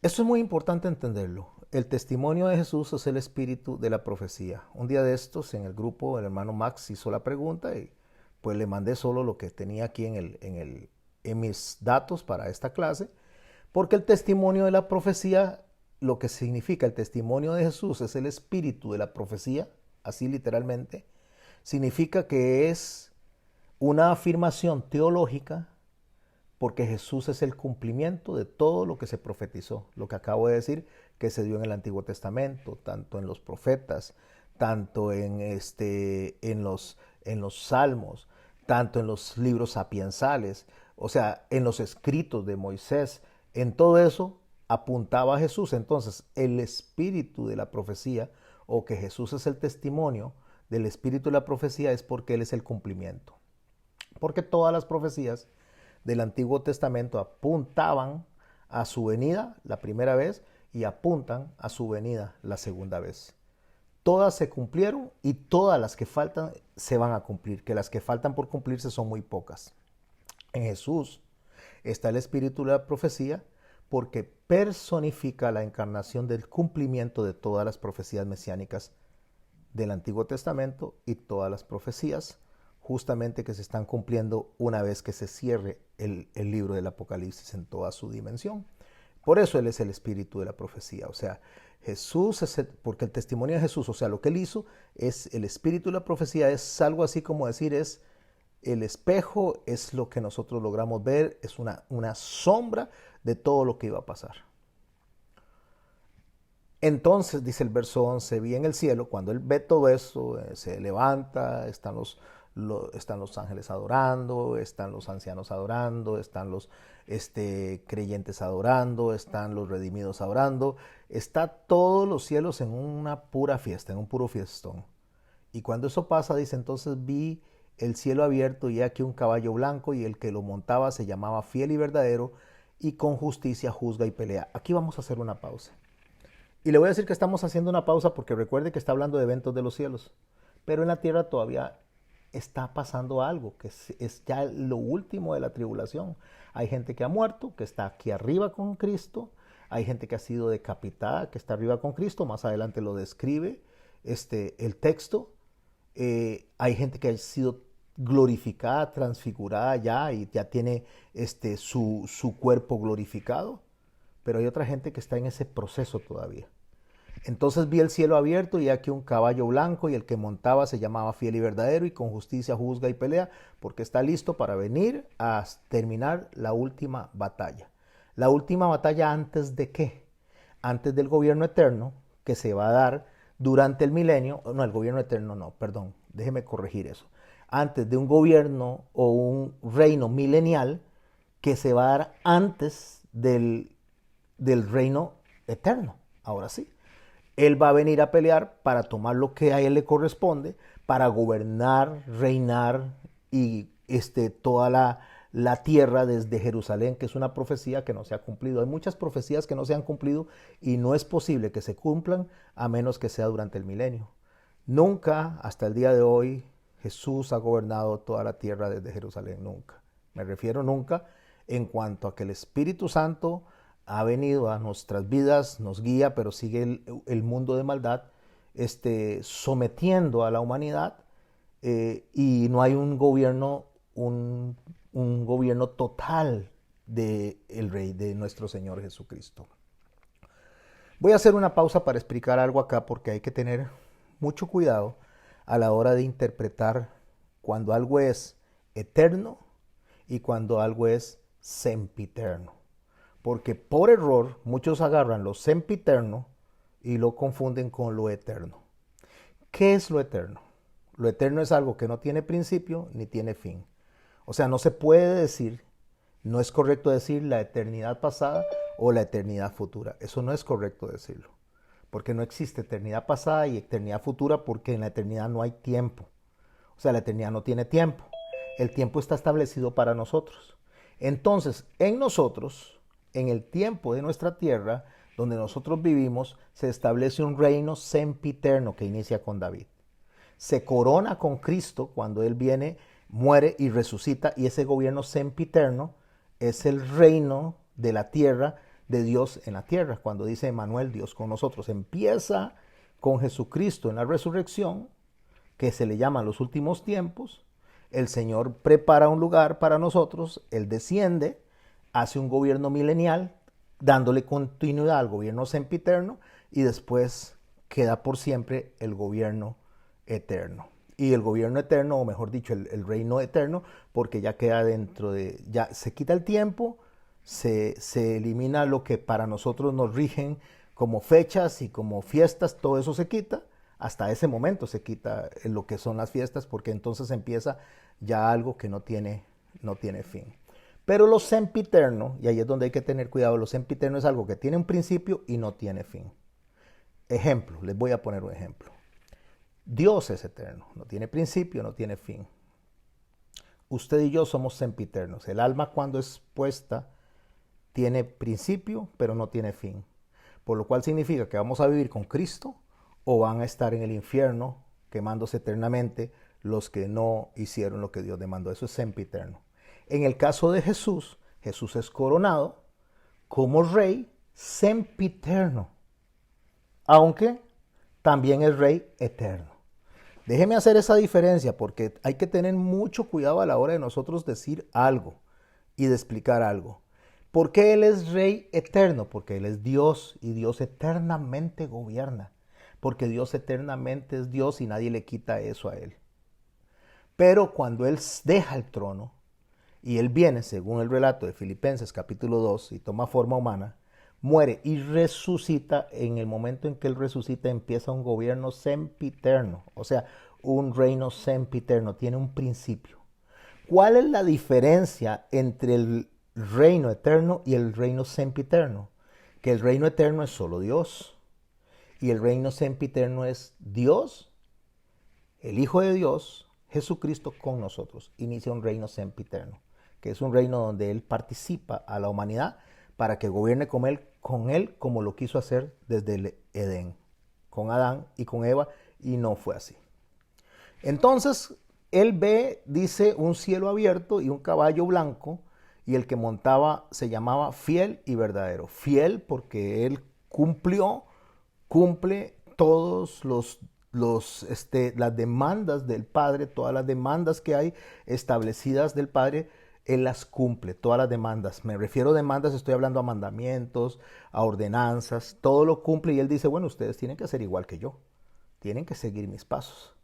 Eso es muy importante entenderlo. El testimonio de Jesús es el espíritu de la profecía. Un día de estos, en el grupo, el hermano Max hizo la pregunta y pues le mandé solo lo que tenía aquí en mis datos para esta clase, porque el testimonio de la profecía lo que significa el testimonio de Jesús es el espíritu de la profecía, así literalmente, significa que es una afirmación teológica porque Jesús es el cumplimiento de todo lo que se profetizó, lo que acabo de decir que se dio en el Antiguo Testamento, tanto en los profetas, tanto en los salmos, tanto en los libros sapiensales, o sea, en los escritos de Moisés, en todo eso apuntaba a Jesús. Entonces, el espíritu de la profecía, o que Jesús es el testimonio del espíritu de la profecía, es porque Él es el cumplimiento. Porque todas las profecías del Antiguo Testamento apuntaban a su venida la primera vez y apuntan a su venida la segunda vez. Todas se cumplieron y todas las que faltan se van a cumplir, que las que faltan por cumplirse son muy pocas. En Jesús está el espíritu de la profecía porque personifica la encarnación del cumplimiento de todas las profecías mesiánicas del Antiguo Testamento y todas las profecías justamente que se están cumpliendo una vez que se cierre el libro del Apocalipsis en toda su dimensión. Por eso Él es el espíritu de la profecía. O sea, Jesús es porque el testimonio de Jesús, o sea, lo que Él hizo es el espíritu de la profecía, es algo así como decir, es el espejo, es lo que nosotros logramos ver, es una sombra de todo lo que iba a pasar. Entonces, dice el verso 11, vi en el cielo, cuando Él ve todo eso, se levanta, están los ángeles adorando, están los ancianos adorando, están los creyentes adorando, están los redimidos adorando, está todos los cielos en una pura fiesta, en un puro fiestón. Y cuando eso pasa, dice, entonces vi el cielo abierto y aquí un caballo blanco y el que lo montaba se llamaba Fiel y Verdadero y con justicia juzga y pelea. Aquí vamos a hacer una pausa. Y le voy a decir que estamos haciendo una pausa porque recuerde que está hablando de eventos de los cielos. Pero en la tierra todavía está pasando algo, que es ya lo último de la tribulación. Hay gente que ha muerto, que está aquí arriba con Cristo. Hay gente que ha sido decapitada, que está arriba con Cristo. Más adelante lo describe el texto. Hay gente que ha sido glorificada, transfigurada ya y ya tiene su cuerpo glorificado. Pero hay otra gente que está en ese proceso todavía. Entonces vi el cielo abierto y aquí un caballo blanco y el que montaba se llamaba Fiel y Verdadero y con justicia juzga y pelea porque está listo para venir a terminar la última batalla. La última batalla antes de qué? Antes del gobierno eterno que se va a dar durante el milenio. No, el gobierno eterno no, perdón, déjeme corregir eso. Antes de un gobierno o un reino milenial que se va a dar antes del reino eterno. Ahora sí. Él va a venir a pelear para tomar lo que a él le corresponde, para gobernar, reinar y toda la tierra desde Jerusalén, que es una profecía que no se ha cumplido. Hay muchas profecías que no se han cumplido y no es posible que se cumplan a menos que sea durante el milenio. Nunca, hasta el día de hoy, Jesús ha gobernado toda la tierra desde Jerusalén, nunca. Me refiero nunca en cuanto a que el Espíritu Santo ha venido a nuestras vidas, nos guía, pero sigue el mundo de maldad sometiendo a la humanidad y no hay un gobierno total del Rey, de nuestro Señor Jesucristo. Voy a hacer una pausa para explicar algo acá porque hay que tener mucho cuidado a la hora de interpretar cuando algo es eterno y cuando algo es sempiterno. Porque por error muchos agarran lo sempiterno y lo confunden con lo eterno. ¿Qué es lo eterno? Lo eterno es algo que no tiene principio ni tiene fin. O sea, no se puede decir, no es correcto decir la eternidad pasada o la eternidad futura. Eso no es correcto decirlo. Porque no existe eternidad pasada y eternidad futura porque en la eternidad no hay tiempo. O sea, la eternidad no tiene tiempo. El tiempo está establecido para nosotros. Entonces, en nosotros, en el tiempo de nuestra tierra, donde nosotros vivimos, se establece un reino sempiterno que inicia con David. Se corona con Cristo cuando Él viene, muere y resucita, y ese gobierno sempiterno es el reino de la tierra, de Dios en la tierra. Cuando dice Emmanuel, Dios con nosotros, empieza con Jesucristo en la resurrección, que se le llama los últimos tiempos. El Señor prepara un lugar para nosotros, Él desciende, hace un gobierno milenial dándole continuidad al gobierno sempiterno, y después queda por siempre el gobierno eterno. Y el gobierno eterno, o mejor dicho, el reino eterno, porque ya queda dentro de, ya se quita el tiempo, se elimina lo que para nosotros nos rigen como fechas y como fiestas, todo eso se quita. Hasta ese momento se quita lo que son las fiestas, porque entonces empieza ya algo que no tiene fin. Pero lo sempiterno, y ahí es donde hay que tener cuidado, lo sempiterno es algo que tiene un principio y no tiene fin. Ejemplo, les voy a poner un ejemplo. Dios es eterno, no tiene principio, no tiene fin. Usted y yo somos sempiternos. El alma, cuando es puesta, tiene principio, pero no tiene fin. Por lo cual significa que vamos a vivir con Cristo o van a estar en el infierno quemándose eternamente los que no hicieron lo que Dios demandó. Eso es sempiterno. En el caso de Jesús, Jesús es coronado como rey sempiterno, aunque también es rey eterno. Déjeme hacer esa diferencia, porque hay que tener mucho cuidado a la hora de nosotros decir algo y de explicar algo. ¿Por qué Él es rey eterno? Porque Él es Dios, y Dios eternamente gobierna. Porque Dios eternamente es Dios y nadie le quita eso a Él. Pero cuando Él deja el trono y Él viene, según el relato de Filipenses capítulo 2, y toma forma humana, muere y resucita, en el momento en que Él resucita empieza un gobierno sempiterno, o sea, un reino sempiterno, tiene un principio. ¿Cuál es la diferencia entre el reino eterno y el reino sempiterno? Que el reino eterno es solo Dios, y el reino sempiterno es Dios, el Hijo de Dios, Jesucristo con nosotros. Inicia un reino sempiterno, que es un reino donde Él participa a la humanidad para que gobierne con él como lo quiso hacer desde el Edén, con Adán y con Eva, y no fue así. Entonces, Él ve, dice, un cielo abierto y un caballo blanco, y el que montaba se llamaba Fiel y Verdadero. Fiel porque Él cumple todos las demandas del Padre, todas las demandas que hay establecidas del Padre, Él las cumple, todas las demandas. Me refiero a demandas, estoy hablando a mandamientos, a ordenanzas, todo lo cumple, y Él dice, bueno, ustedes tienen que hacer igual que yo, tienen que seguir mis pasos.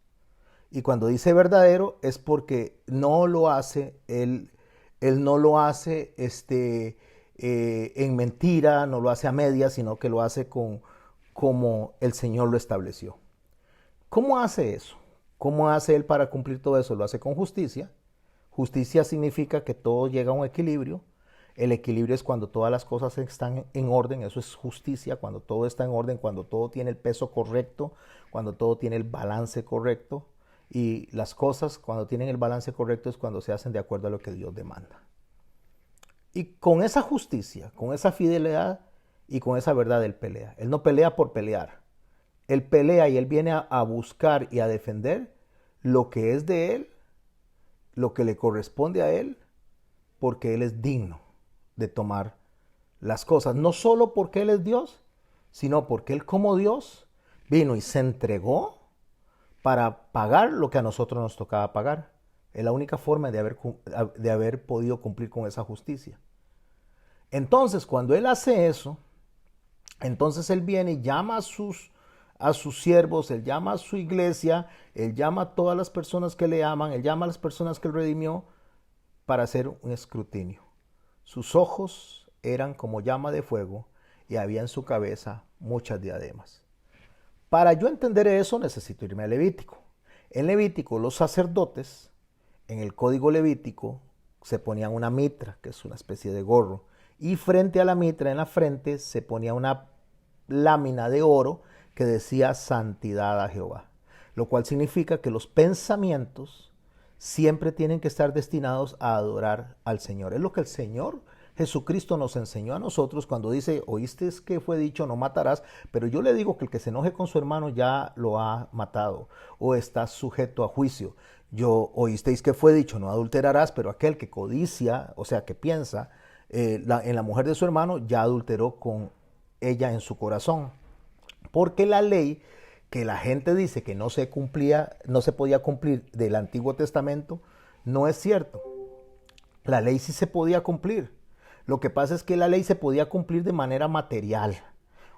Y cuando dice verdadero es porque no lo hace, Él no lo hace en mentira, no lo hace a medias, sino que lo hace como el Señor lo estableció. ¿Cómo hace eso? ¿Cómo hace Él para cumplir todo eso? Lo hace con justicia. Justicia significa que todo llega a un equilibrio. El equilibrio es cuando todas las cosas están en orden, eso es justicia, cuando todo está en orden, cuando todo tiene el peso correcto, cuando todo tiene el balance correcto. Y las cosas, cuando tienen el balance correcto, es cuando se hacen de acuerdo a lo que Dios demanda. Y con esa justicia, con esa fidelidad y con esa verdad, Él pelea. Él no pelea por pelear. Él pelea y Él viene a buscar y a defender lo que es de Él, lo que le corresponde a Él, porque Él es digno de tomar las cosas. No solo porque Él es Dios, sino porque Él como Dios vino y se entregó para pagar lo que a nosotros nos tocaba pagar. Es la única forma de haber podido cumplir con esa justicia. Entonces, cuando Él hace eso, entonces Él viene y llama a sus siervos, Él llama a su iglesia, Él llama a todas las personas que le aman, Él llama a las personas que Él redimió para hacer un escrutinio. Sus ojos eran como llama de fuego y había en su cabeza muchas diademas. Para yo entender eso necesito irme a Levítico. En Levítico los sacerdotes, en el código levítico, se ponían una mitra, que es una especie de gorro, y frente a la mitra, en la frente, se ponía una lámina de oro que decía santidad a Jehová, lo cual significa que los pensamientos siempre tienen que estar destinados a adorar al Señor. Es lo que el Señor Jesucristo nos enseñó a nosotros cuando dice, oíste que fue dicho, no matarás, pero yo le digo que el que se enoje con su hermano ya lo ha matado o está sujeto a juicio. Oísteis que fue dicho, no adulterarás, pero aquel que codicia, o sea, que piensa en la mujer de su hermano, ya adulteró con ella en su corazón. Porque la ley que la gente dice que no se podía cumplir del Antiguo Testamento, no es cierto. La ley sí se podía cumplir. Lo que pasa es que la ley se podía cumplir de manera material.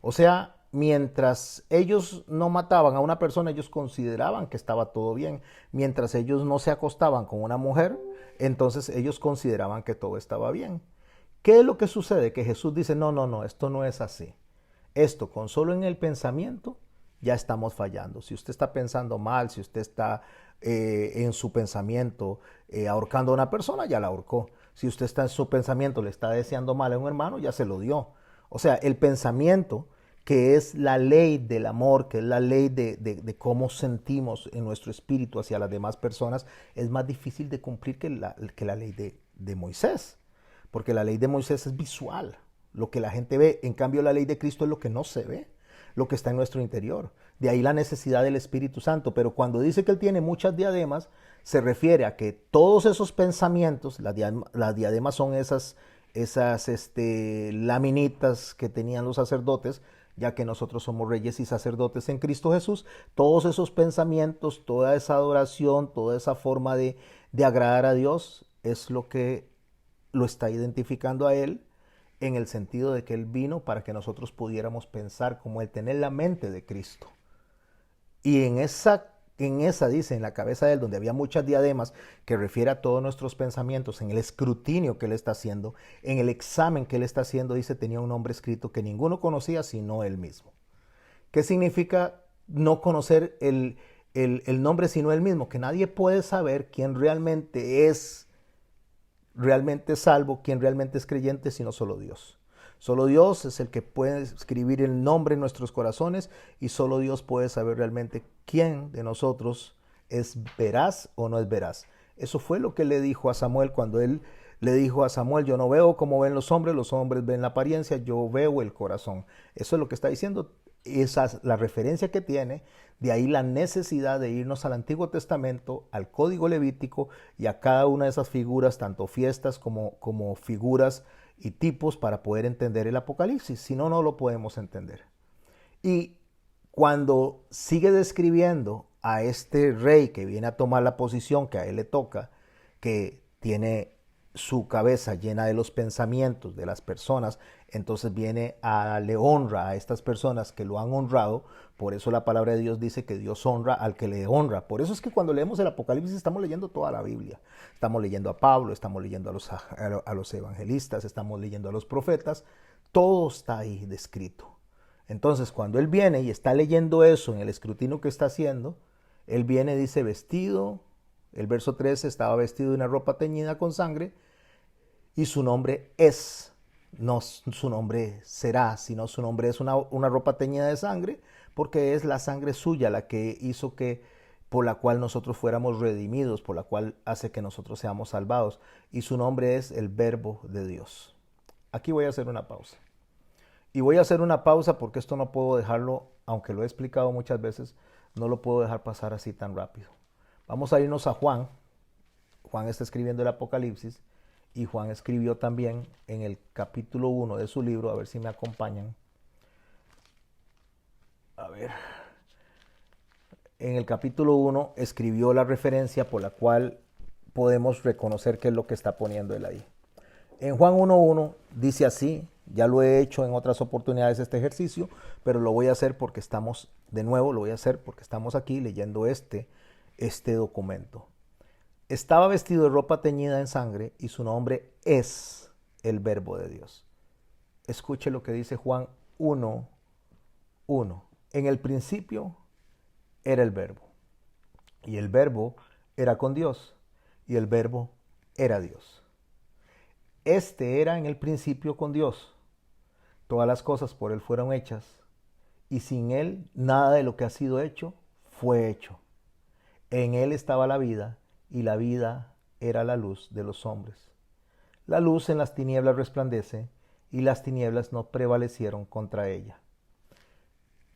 O sea, mientras ellos no mataban a una persona, ellos consideraban que estaba todo bien. Mientras ellos no se acostaban con una mujer, entonces ellos consideraban que todo estaba bien. ¿Qué es lo que sucede? Que Jesús dice, no, no, no, esto no es así. Esto, con solo en el pensamiento, ya estamos fallando. Si usted está pensando mal, si usted está en su pensamiento ahorcando a una persona, ya la ahorcó. Si usted está en su pensamiento, le está deseando mal a un hermano, ya se lo dio. O sea, el pensamiento, que es la ley del amor, que es la ley de cómo sentimos en nuestro espíritu hacia las demás personas, es más difícil de cumplir que la ley de Moisés. Porque la ley de Moisés es visual, lo que la gente ve. En cambio, la ley de Cristo es lo que no se ve, lo que está en nuestro interior. De ahí la necesidad del Espíritu Santo. Pero cuando dice que Él tiene muchas diademas, se refiere a que todos esos pensamientos, las diademas son esas laminitas que tenían los sacerdotes, ya que nosotros somos reyes y sacerdotes en Cristo Jesús, todos esos pensamientos, toda esa adoración, toda esa forma de agradar a Dios, es lo que lo está identificando a Él, en el sentido de que Él vino para que nosotros pudiéramos pensar como Él, tener la mente de Cristo. Y en esa dice, en la cabeza de Él, donde había muchas diademas, que refiere a todos nuestros pensamientos, en el escrutinio que Él está haciendo, en el examen que Él está haciendo, dice, tenía un nombre escrito que ninguno conocía sino Él mismo. ¿Qué significa no conocer el nombre sino Él mismo? Que nadie puede saber quién realmente salvo, quién realmente es creyente, sino solo Dios. Solo Dios es el que puede escribir el nombre en nuestros corazones y solo Dios puede saber realmente quién de nosotros es veraz o no es veraz. Eso fue lo que le dijo a Samuel cuando él le dijo a Samuel, yo no veo como ven los hombres ven la apariencia, yo veo el corazón. Eso es lo que está diciendo, esa es la referencia que tiene, de ahí la necesidad de irnos al Antiguo Testamento, al Código Levítico y a cada una de esas figuras, tanto fiestas como figuras y tipos, para poder entender el Apocalipsis. Si no, no lo podemos entender. Y cuando sigue describiendo a este rey que viene a tomar la posición que a él le toca, que tiene su cabeza llena de los pensamientos de las personas, entonces le honra a estas personas que lo han honrado. Por eso la palabra de Dios dice que Dios honra al que le honra. Por eso es que cuando leemos el Apocalipsis estamos leyendo toda la Biblia. Estamos leyendo a Pablo, estamos leyendo a los evangelistas, estamos leyendo a los profetas. Todo está ahí descrito. Entonces, cuando él viene y está leyendo eso en el escrutinio que está haciendo, él viene y dice vestido, el verso 13, estaba vestido de una ropa teñida con sangre, y su nombre es, no su nombre será, sino su nombre es una ropa teñida de sangre, porque es la sangre suya la que hizo por la cual nosotros fuéramos redimidos, por la cual hace que nosotros seamos salvados, y su nombre es el Verbo de Dios. Aquí voy a hacer una pausa. Y voy a hacer una pausa porque esto no puedo dejarlo, aunque lo he explicado muchas veces, no lo puedo dejar pasar así tan rápido. Vamos a irnos a Juan. Juan está escribiendo el Apocalipsis y Juan escribió también en el capítulo 1 de su libro, a ver si me acompañan. A ver. En el capítulo 1 escribió la referencia por la cual podemos reconocer qué es lo que está poniendo él ahí. En Juan 1.1 dice así, ya lo he hecho en otras oportunidades este ejercicio, pero lo voy a hacer porque estamos, de nuevo lo voy a hacer porque estamos aquí leyendo este documento. Estaba vestido de ropa teñida en sangre y su nombre es el Verbo de Dios. Escuche lo que dice Juan 1.1. En el principio era el Verbo, y el Verbo era con Dios, y el Verbo era Dios. Este era en el principio con Dios. Todas las cosas por Él fueron hechas, y sin Él nada de lo que ha sido hecho fue hecho. En Él estaba la vida, y la vida era la luz de los hombres. La luz en las tinieblas resplandece, y las tinieblas no prevalecieron contra ella.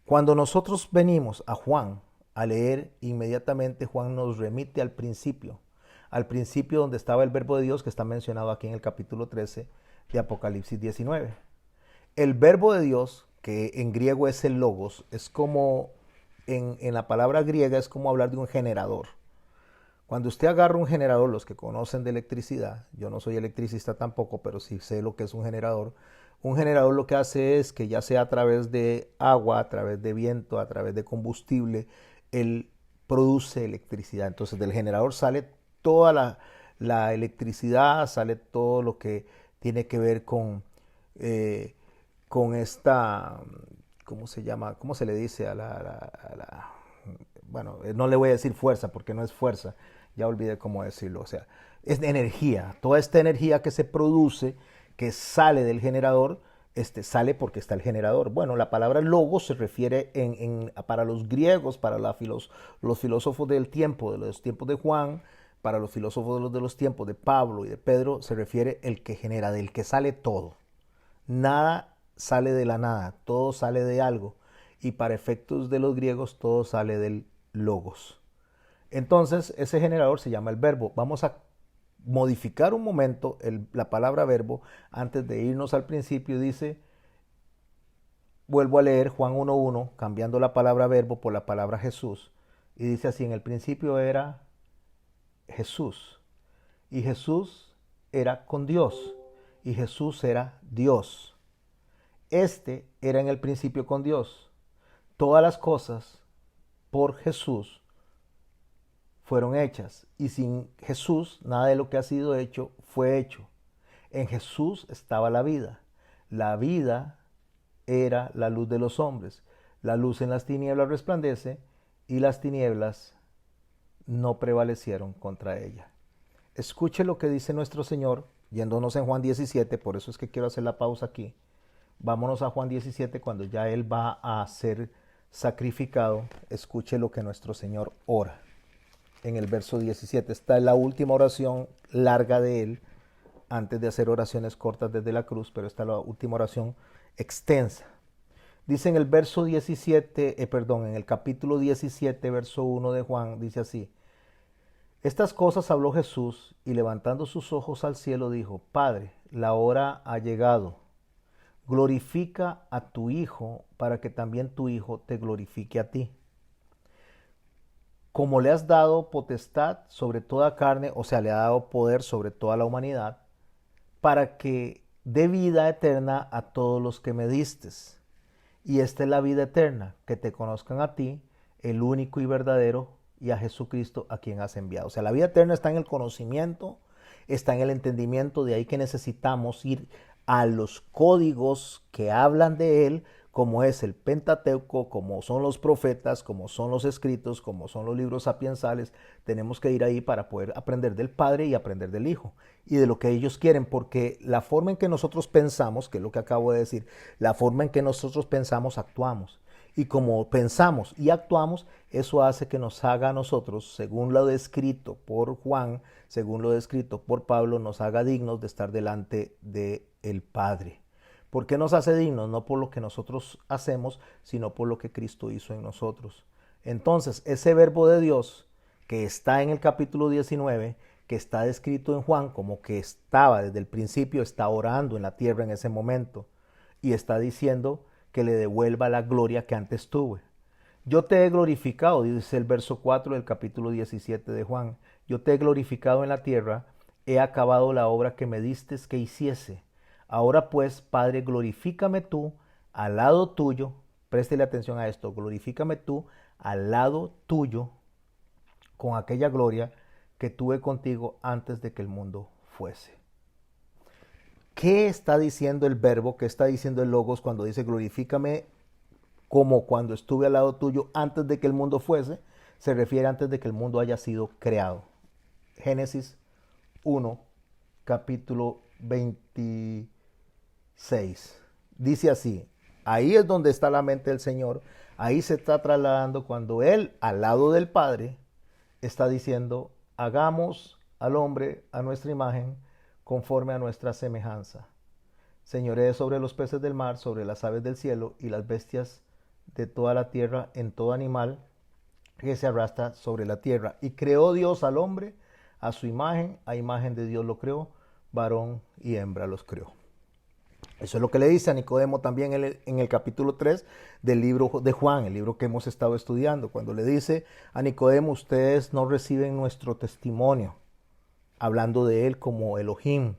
Cuando nosotros venimos a Juan a leer, inmediatamente Juan nos remite al principio donde estaba el Verbo de Dios, que está mencionado aquí en el capítulo 13 de Apocalipsis 19. El Verbo de Dios, que en griego es el logos, es como, en la palabra griega es como hablar de un generador. Cuando usted agarra un generador, los que conocen de electricidad, yo no soy electricista tampoco, pero sí sé lo que es un generador lo que hace es que ya sea a través de agua, a través de viento, a través de combustible, él produce electricidad. Entonces del generador sale toda la electricidad, sale todo lo que tiene que ver eh, con esta, ¿cómo se llama? ¿Cómo se le dice bueno, no le voy a decir fuerza porque no es fuerza, ya olvidé cómo decirlo, o sea, es energía, toda esta energía que se produce, que sale del generador, sale porque está el generador. Bueno, la palabra logos se refiere para los griegos, para los filósofos del tiempo, de los tiempos de Juan, para los filósofos de los tiempos de Pablo y de Pedro, se refiere el que genera, del que sale todo. Nada sale de la nada, todo sale de algo. Y para efectos de los griegos, todo sale del logos. Entonces, ese generador se llama el verbo. Vamos a modificar un momento la palabra verbo antes de irnos al principio. Dice, vuelvo a leer Juan 1.1, cambiando la palabra verbo por la palabra Jesús. Y dice así, en el principio era Jesús. Y Jesús era con Dios. Y Jesús era Dios. Este era en el principio con Dios. Todas las cosas por Jesús fueron hechas, y sin Jesús nada de lo que ha sido hecho fue hecho. En Jesús estaba la vida. La vida era la luz de los hombres. La luz en las tinieblas resplandece, y las tinieblas no prevalecieron contra ella. Escuche lo que dice nuestro Señor, yéndonos en Juan 17, por eso es que quiero hacer la pausa aquí. Vámonos a Juan 17 cuando ya Él va a ser sacrificado. Escuche lo que nuestro Señor ora. En el verso 17 está la última oración larga de Él, antes de hacer oraciones cortas desde la cruz, pero está la última oración extensa. Dice en el verso 17, en el capítulo 17, verso 1 de Juan, dice así: estas cosas habló Jesús, y levantando sus ojos al cielo dijo: Padre, la hora ha llegado. Glorifica a tu Hijo, para que también tu Hijo te glorifique a ti. Como le has dado potestad sobre toda carne, o sea, le ha dado poder sobre toda la humanidad, para que dé vida eterna a todos los que me distes. Y esta es la vida eterna, que te conozcan a ti, el único y verdadero, y a Jesucristo a quien has enviado. O sea, la vida eterna está en el conocimiento, está en el entendimiento, de ahí que necesitamos ir a los códigos que hablan de Él, como es el Pentateuco, como son los profetas, como son los escritos, como son los libros sapiensales. Tenemos que ir ahí para poder aprender del Padre y aprender del Hijo y de lo que ellos quieren, porque la forma en que nosotros pensamos, que es lo que acabo de decir, la forma en que nosotros pensamos, actuamos. Y como pensamos y actuamos, eso hace que nos haga a nosotros, según lo descrito por Juan, según lo descrito por Pablo, nos haga dignos de estar delante del Padre. ¿Por qué nos hace dignos? No por lo que nosotros hacemos, sino por lo que Cristo hizo en nosotros. Entonces, ese verbo de Dios que está en el capítulo 19, que está descrito en Juan como que estaba desde el principio, está orando en la tierra en ese momento y está diciendo que le devuelva la gloria que antes tuve. Yo te he glorificado, dice el verso 4 del capítulo 17 de Juan. Yo te he glorificado en la tierra, he acabado la obra que me distes que hiciese. Ahora pues, Padre, glorifícame tú al lado tuyo. Préstele atención a esto. Glorifícame tú al lado tuyo con aquella gloria que tuve contigo antes de que el mundo fuese. ¿Qué está diciendo el verbo? ¿Qué está diciendo el logos cuando dice glorifícame como cuando estuve al lado tuyo antes de que el mundo fuese? Se refiere antes de que el mundo haya sido creado. Génesis 1, capítulo 26. Dice así, ahí es donde está la mente del Señor, ahí se está trasladando cuando Él, al lado del Padre, está diciendo, hagamos al hombre a nuestra imagen, conforme a nuestra semejanza. Señoree sobre los peces del mar, sobre las aves del cielo y las bestias de toda la tierra, en todo animal que se arrastra sobre la tierra. Y creó Dios al hombre a su imagen, a imagen de Dios lo creó, varón y hembra los creó. Eso es lo que le dice a Nicodemo también en el capítulo 3 del libro de Juan, el libro que hemos estado estudiando, cuando le dice a Nicodemo, ustedes no reciben nuestro testimonio, hablando de él como Elohim,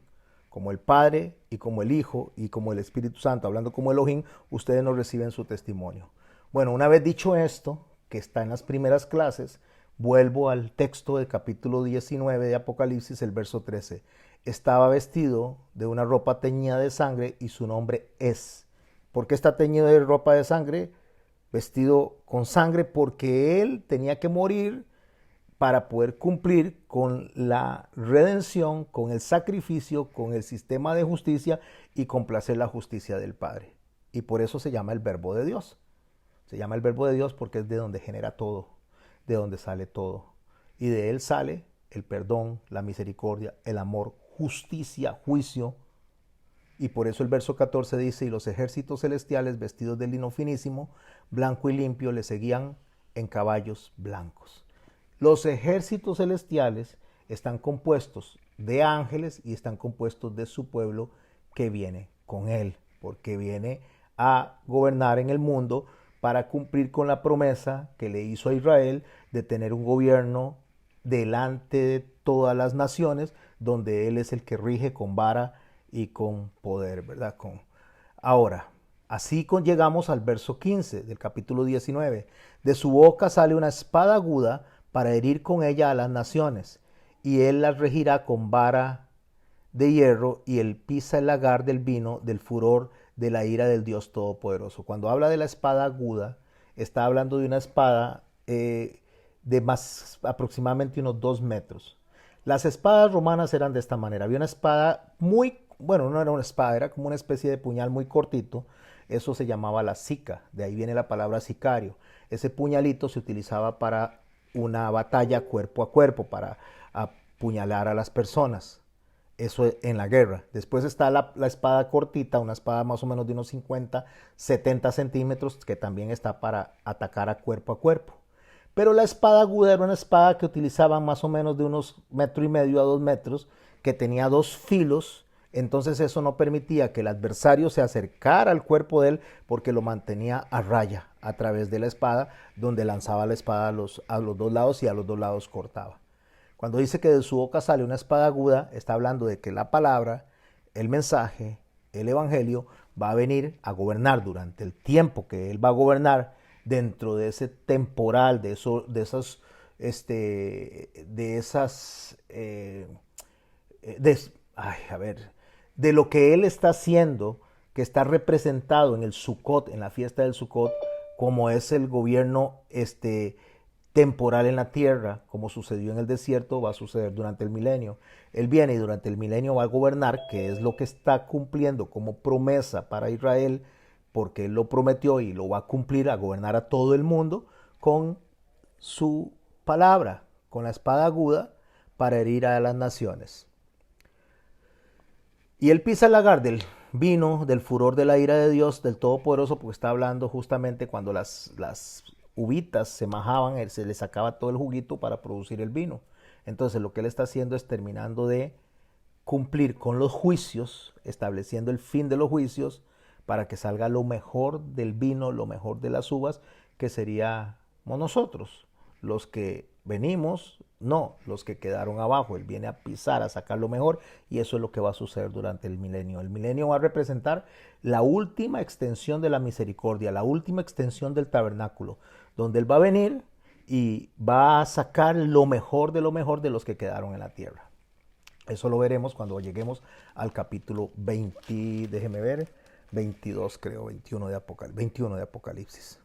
como el Padre y como el Hijo y como el Espíritu Santo, hablando como Elohim, ustedes no reciben su testimonio. Bueno, una vez dicho esto, que está en las primeras clases, vuelvo al texto del capítulo 19 de Apocalipsis, el verso 13. Estaba vestido de una ropa teñida de sangre y su nombre es. ¿Por qué está teñido de ropa de sangre? Vestido con sangre porque él tenía que morir para poder cumplir con la redención, con el sacrificio, con el sistema de justicia y complacer la justicia del Padre. Y por eso se llama el Verbo de Dios. Se llama el Verbo de Dios porque es de donde genera todo, de donde sale todo. Y de él sale el perdón, la misericordia, el amor, justicia, juicio. Y por eso el verso 14 dice, y los ejércitos celestiales vestidos de lino finísimo, blanco y limpio, le seguían en caballos blancos. Los ejércitos celestiales están compuestos de ángeles y están compuestos de su pueblo que viene con él, porque viene a gobernar en el mundo para cumplir con la promesa que le hizo a Israel de tener un gobierno delante de todas las naciones, donde él es el que rige con vara y con poder, ¿verdad? Ahora, así llegamos al verso 15 del capítulo 19. De su boca sale una espada aguda para herir con ella a las naciones, y él las regirá con vara de hierro, y él pisa el lagar del vino del furor de la ira del Dios Todopoderoso. Cuando habla de la espada aguda, está hablando de una espada de más aproximadamente unos 2 metros. Las espadas romanas eran de esta manera. Había una espada muy, bueno, no era una espada, era como una especie de puñal muy cortito. Eso se llamaba la sica, de ahí viene la palabra sicario. Ese puñalito se utilizaba para una batalla cuerpo a cuerpo, para apuñalar a las personas. Eso en la guerra. Después está la espada cortita, una espada más o menos de unos 50, 70 centímetros, que también está para atacar a cuerpo. Pero la espada aguda era una espada que utilizaban más o menos de unos 1,5 a 2 metros, que tenía 2 filos. Entonces eso no permitía que el adversario se acercara al cuerpo de él, porque lo mantenía a raya a través de la espada, donde lanzaba la espada a los 2 lados y a los 2 lados cortaba. Cuando dice que de su boca sale una espada aguda, está hablando de que la palabra, el mensaje, el evangelio va a venir a gobernar durante el tiempo que él va a gobernar, dentro de ese temporal, de lo que él está haciendo, que está representado en el Sukkot, en la fiesta del Sukkot, como es el gobierno temporal en la tierra, como sucedió en el desierto, va a suceder durante el milenio. Él viene y durante el milenio va a gobernar, que es lo que está cumpliendo como promesa para Israel, porque él lo prometió y lo va a cumplir, a gobernar a todo el mundo con su palabra, con la espada aguda para herir a las naciones. Y él pisa el lagar del vino, del furor de la ira de Dios, del Todopoderoso, porque está hablando justamente cuando las uvitas se majaban, se le sacaba todo el juguito para producir el vino. Entonces lo que él está haciendo es terminando de cumplir con los juicios, estableciendo el fin de los juicios, para que salga lo mejor del vino, lo mejor de las uvas, que seríamos nosotros, los que venimos, no, los que quedaron abajo. Él viene a pisar, a sacar lo mejor, y eso es lo que va a suceder durante el milenio. El milenio va a representar la última extensión de la misericordia, la última extensión del tabernáculo, donde él va a venir y va a sacar lo mejor de los que quedaron en la tierra. Eso lo veremos cuando lleguemos al capítulo 20, déjeme ver, 22 creo, 21 de Apocalipsis.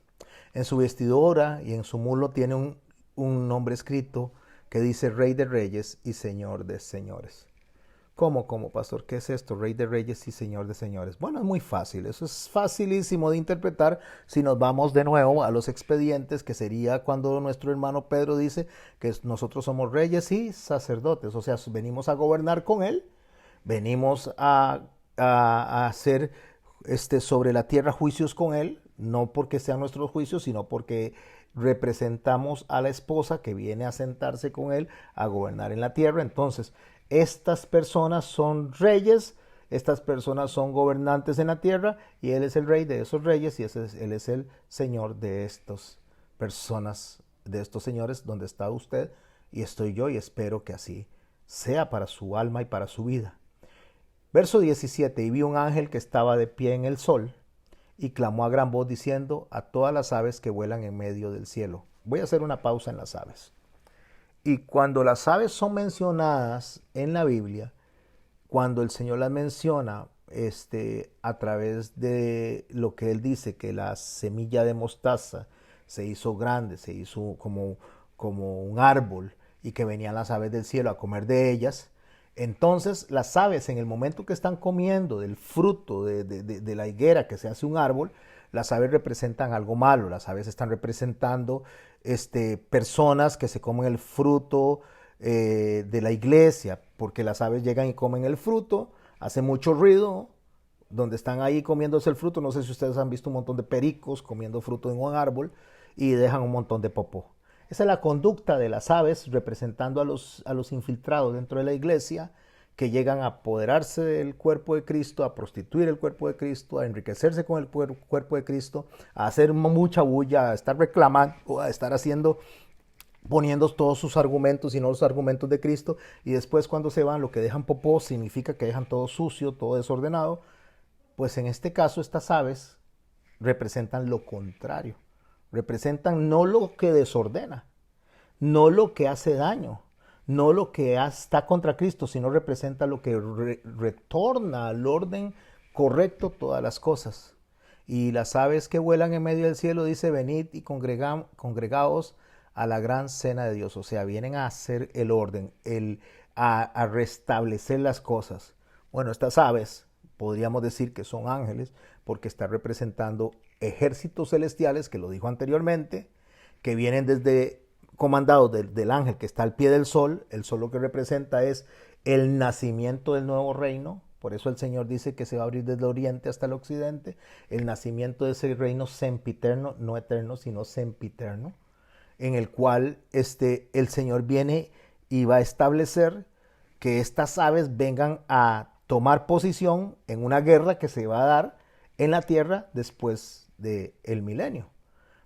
En su vestidura y en su muslo tiene un nombre escrito que dice Rey de Reyes y Señor de Señores. ¿Cómo, pastor? ¿Qué es esto? Rey de Reyes y Señor de Señores. Bueno, es muy fácil. Eso es facilísimo de interpretar si nos vamos de nuevo a los expedientes, que sería cuando nuestro hermano Pedro dice que nosotros somos reyes y sacerdotes. O sea, venimos a gobernar con él, venimos a hacer sobre la tierra juicios con él, no porque sean nuestros juicios, sino porque representamos a la esposa que viene a sentarse con él a gobernar en la tierra. Entonces, estas personas son reyes estas personas son gobernantes en la tierra y Él es el rey de esos reyes y Él es el Señor de estas personas, de estos señores, donde está usted y estoy yo, y espero que así sea para su alma y para su vida. Verso 17, y vi un ángel que estaba de pie en el sol y clamó a gran voz diciendo a todas las aves que vuelan en medio del cielo. Voy a hacer una pausa en las aves. Y cuando las aves son mencionadas en la Biblia, cuando el Señor las menciona a través de lo que Él dice, que la semilla de mostaza se hizo grande, se hizo como un árbol y que venían las aves del cielo a comer de ellas, entonces las aves en el momento que están comiendo del fruto de la higuera que se hace un árbol, las aves representan algo malo, las aves están representando personas que se comen el fruto de la iglesia, porque las aves llegan y comen el fruto, hace mucho ruido, donde están ahí comiéndose el fruto. No sé si ustedes han visto un montón de pericos comiendo fruto en un árbol y dejan un montón de popó. Esa es la conducta de las aves representando a los infiltrados dentro de la iglesia, que llegan a apoderarse del cuerpo de Cristo, a prostituir el cuerpo de Cristo, a enriquecerse con el cuerpo de Cristo, a hacer mucha bulla, a estar reclamando, a estar poniendo todos sus argumentos y no los argumentos de Cristo, y después cuando se van lo que dejan popó significa que dejan todo sucio, todo desordenado. Pues en este caso estas aves representan lo contrario, representan no lo que desordena, no lo que hace daño, no lo que está contra Cristo, sino representa lo que retorna al orden correcto todas las cosas. Y las aves que vuelan en medio del cielo dice, venid y congregaos a la gran cena de Dios. O sea, vienen a hacer el orden, a restablecer las cosas. Bueno, estas aves podríamos decir que son ángeles porque está representando ejércitos celestiales, que lo dijo anteriormente, que vienen desde comandados del ángel que está al pie del sol. El sol lo que representa es el nacimiento del nuevo reino. Por eso el Señor dice que se va a abrir desde el oriente hasta el occidente. El nacimiento de ese reino sempiterno, no eterno, sino sempiterno, en el cual el Señor viene y va a establecer que estas aves vengan a tomar posición en una guerra que se va a dar en la tierra después del milenio.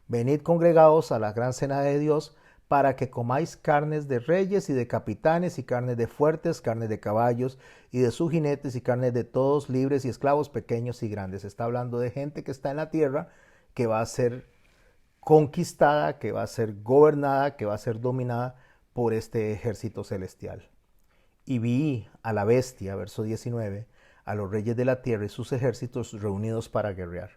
Venid congregados a la gran cena de Dios, para que comáis carnes de reyes y de capitanes, y carnes de fuertes, carnes de caballos y de sus jinetes, y carnes de todos, libres y esclavos, pequeños y grandes. Está hablando de gente que está en la tierra, que va a ser conquistada, que va a ser gobernada, que va a ser dominada por este ejército celestial. Y vi a la bestia, verso 19, a los reyes de la tierra y sus ejércitos reunidos para guerrear.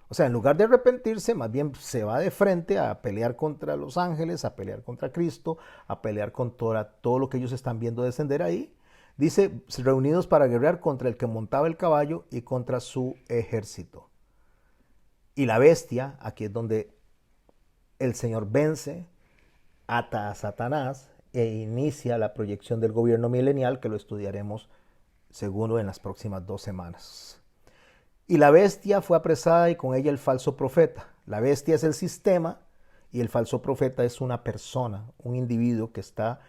O sea, en lugar de arrepentirse, más bien se va de frente a pelear contra los ángeles, a pelear contra Cristo, a pelear contra todo lo que ellos están viendo descender ahí. Dice, reunidos para guerrear contra el que montaba el caballo y contra su ejército. Y la bestia, aquí es donde el Señor vence, ata a Satanás e inicia la proyección del gobierno milenial, que lo estudiaremos seguro en las próximas 2 semanas. Y la bestia fue apresada y con ella el falso profeta. La bestia es el sistema y el falso profeta es una persona, un individuo que está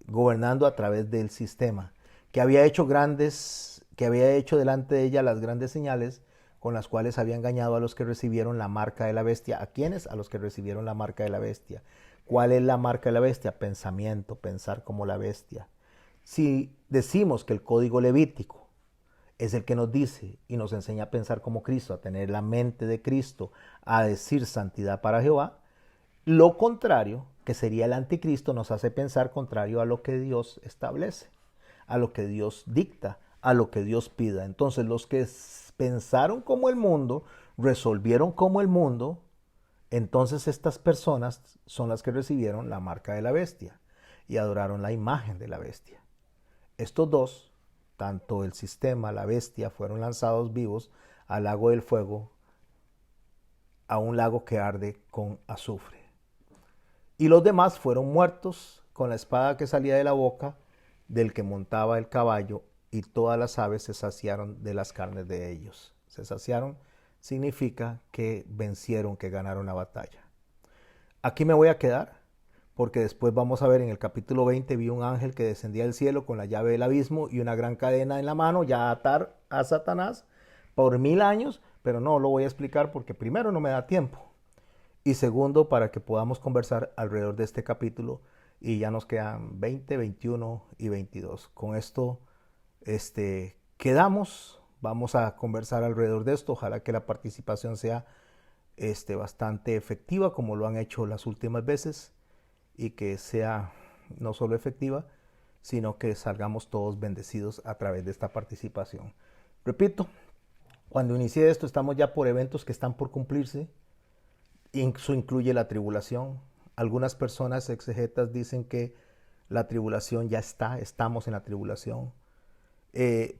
gobernando a través del sistema, que había hecho delante de ella las grandes señales con las cuales había engañado a los que recibieron la marca de la bestia. ¿A quiénes? A los que recibieron la marca de la bestia. ¿Cuál es la marca de la bestia? Pensamiento, pensar como la bestia. Si decimos que el código levítico es el que nos dice y nos enseña a pensar como Cristo, a tener la mente de Cristo, a decir santidad para Jehová, lo contrario, que sería el anticristo, nos hace pensar contrario a lo que Dios establece, a lo que Dios dicta, a lo que Dios pida. Entonces los que pensaron como el mundo, resolvieron como el mundo, entonces estas personas son las que recibieron la marca de la bestia y adoraron la imagen de la bestia. Estos dos, tanto el sistema, la bestia, fueron lanzados vivos al lago del fuego, a un lago que arde con azufre. Y los demás fueron muertos con la espada que salía de la boca del que montaba el caballo, y todas las aves se saciaron de las carnes de ellos. Se saciaron significa que vencieron, que ganaron la batalla. Aquí me voy a quedar porque después vamos a ver en el capítulo 20, vi un ángel que descendía del cielo con la llave del abismo y una gran cadena en la mano, ya a atar a Satanás por 1000 años, pero no lo voy a explicar porque primero no me da tiempo y segundo para que podamos conversar alrededor de este capítulo y ya nos quedan 20, 21 y 22. Con esto quedamos, vamos a conversar alrededor de esto, ojalá que la participación sea bastante efectiva como lo han hecho las últimas veces y que sea no solo efectiva, sino que salgamos todos bendecidos a través de esta participación. Repito, cuando inicié esto estamos ya por eventos que están por cumplirse, eso incluye la tribulación. Algunas personas exegetas dicen que la tribulación ya estamos en la tribulación.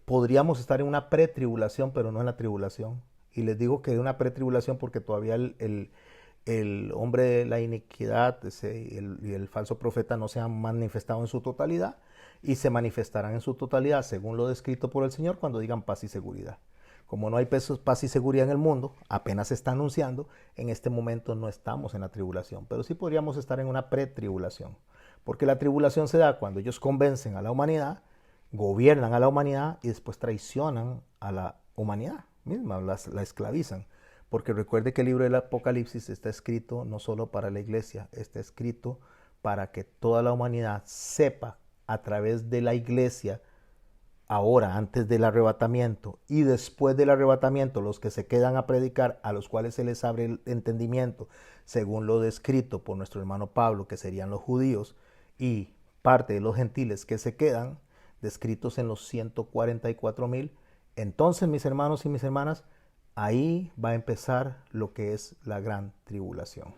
Podríamos estar en una pretribulación, pero no en la tribulación. Y les digo que en una pretribulación porque todavía el hombre de la iniquidad y el falso profeta no se han manifestado en su totalidad y se manifestarán en su totalidad según lo descrito por el Señor cuando digan paz y seguridad. Como no hay paz y seguridad en el mundo, apenas se está anunciando, en este momento no estamos en la tribulación, pero sí podríamos estar en una pretribulación, porque la tribulación se da cuando ellos convencen a la humanidad, gobiernan a la humanidad y después traicionan a la humanidad misma, la esclavizan. Porque recuerde que el libro del Apocalipsis está escrito no solo para la iglesia, está escrito para que toda la humanidad sepa a través de la iglesia, ahora antes del arrebatamiento y después del arrebatamiento, los que se quedan a predicar, a los cuales se les abre el entendimiento, según lo descrito por nuestro hermano Pablo, que serían los judíos, y parte de los gentiles que se quedan, descritos en los 144,000. Entonces, mis hermanos y mis hermanas, ahí va a empezar lo que es la gran tribulación.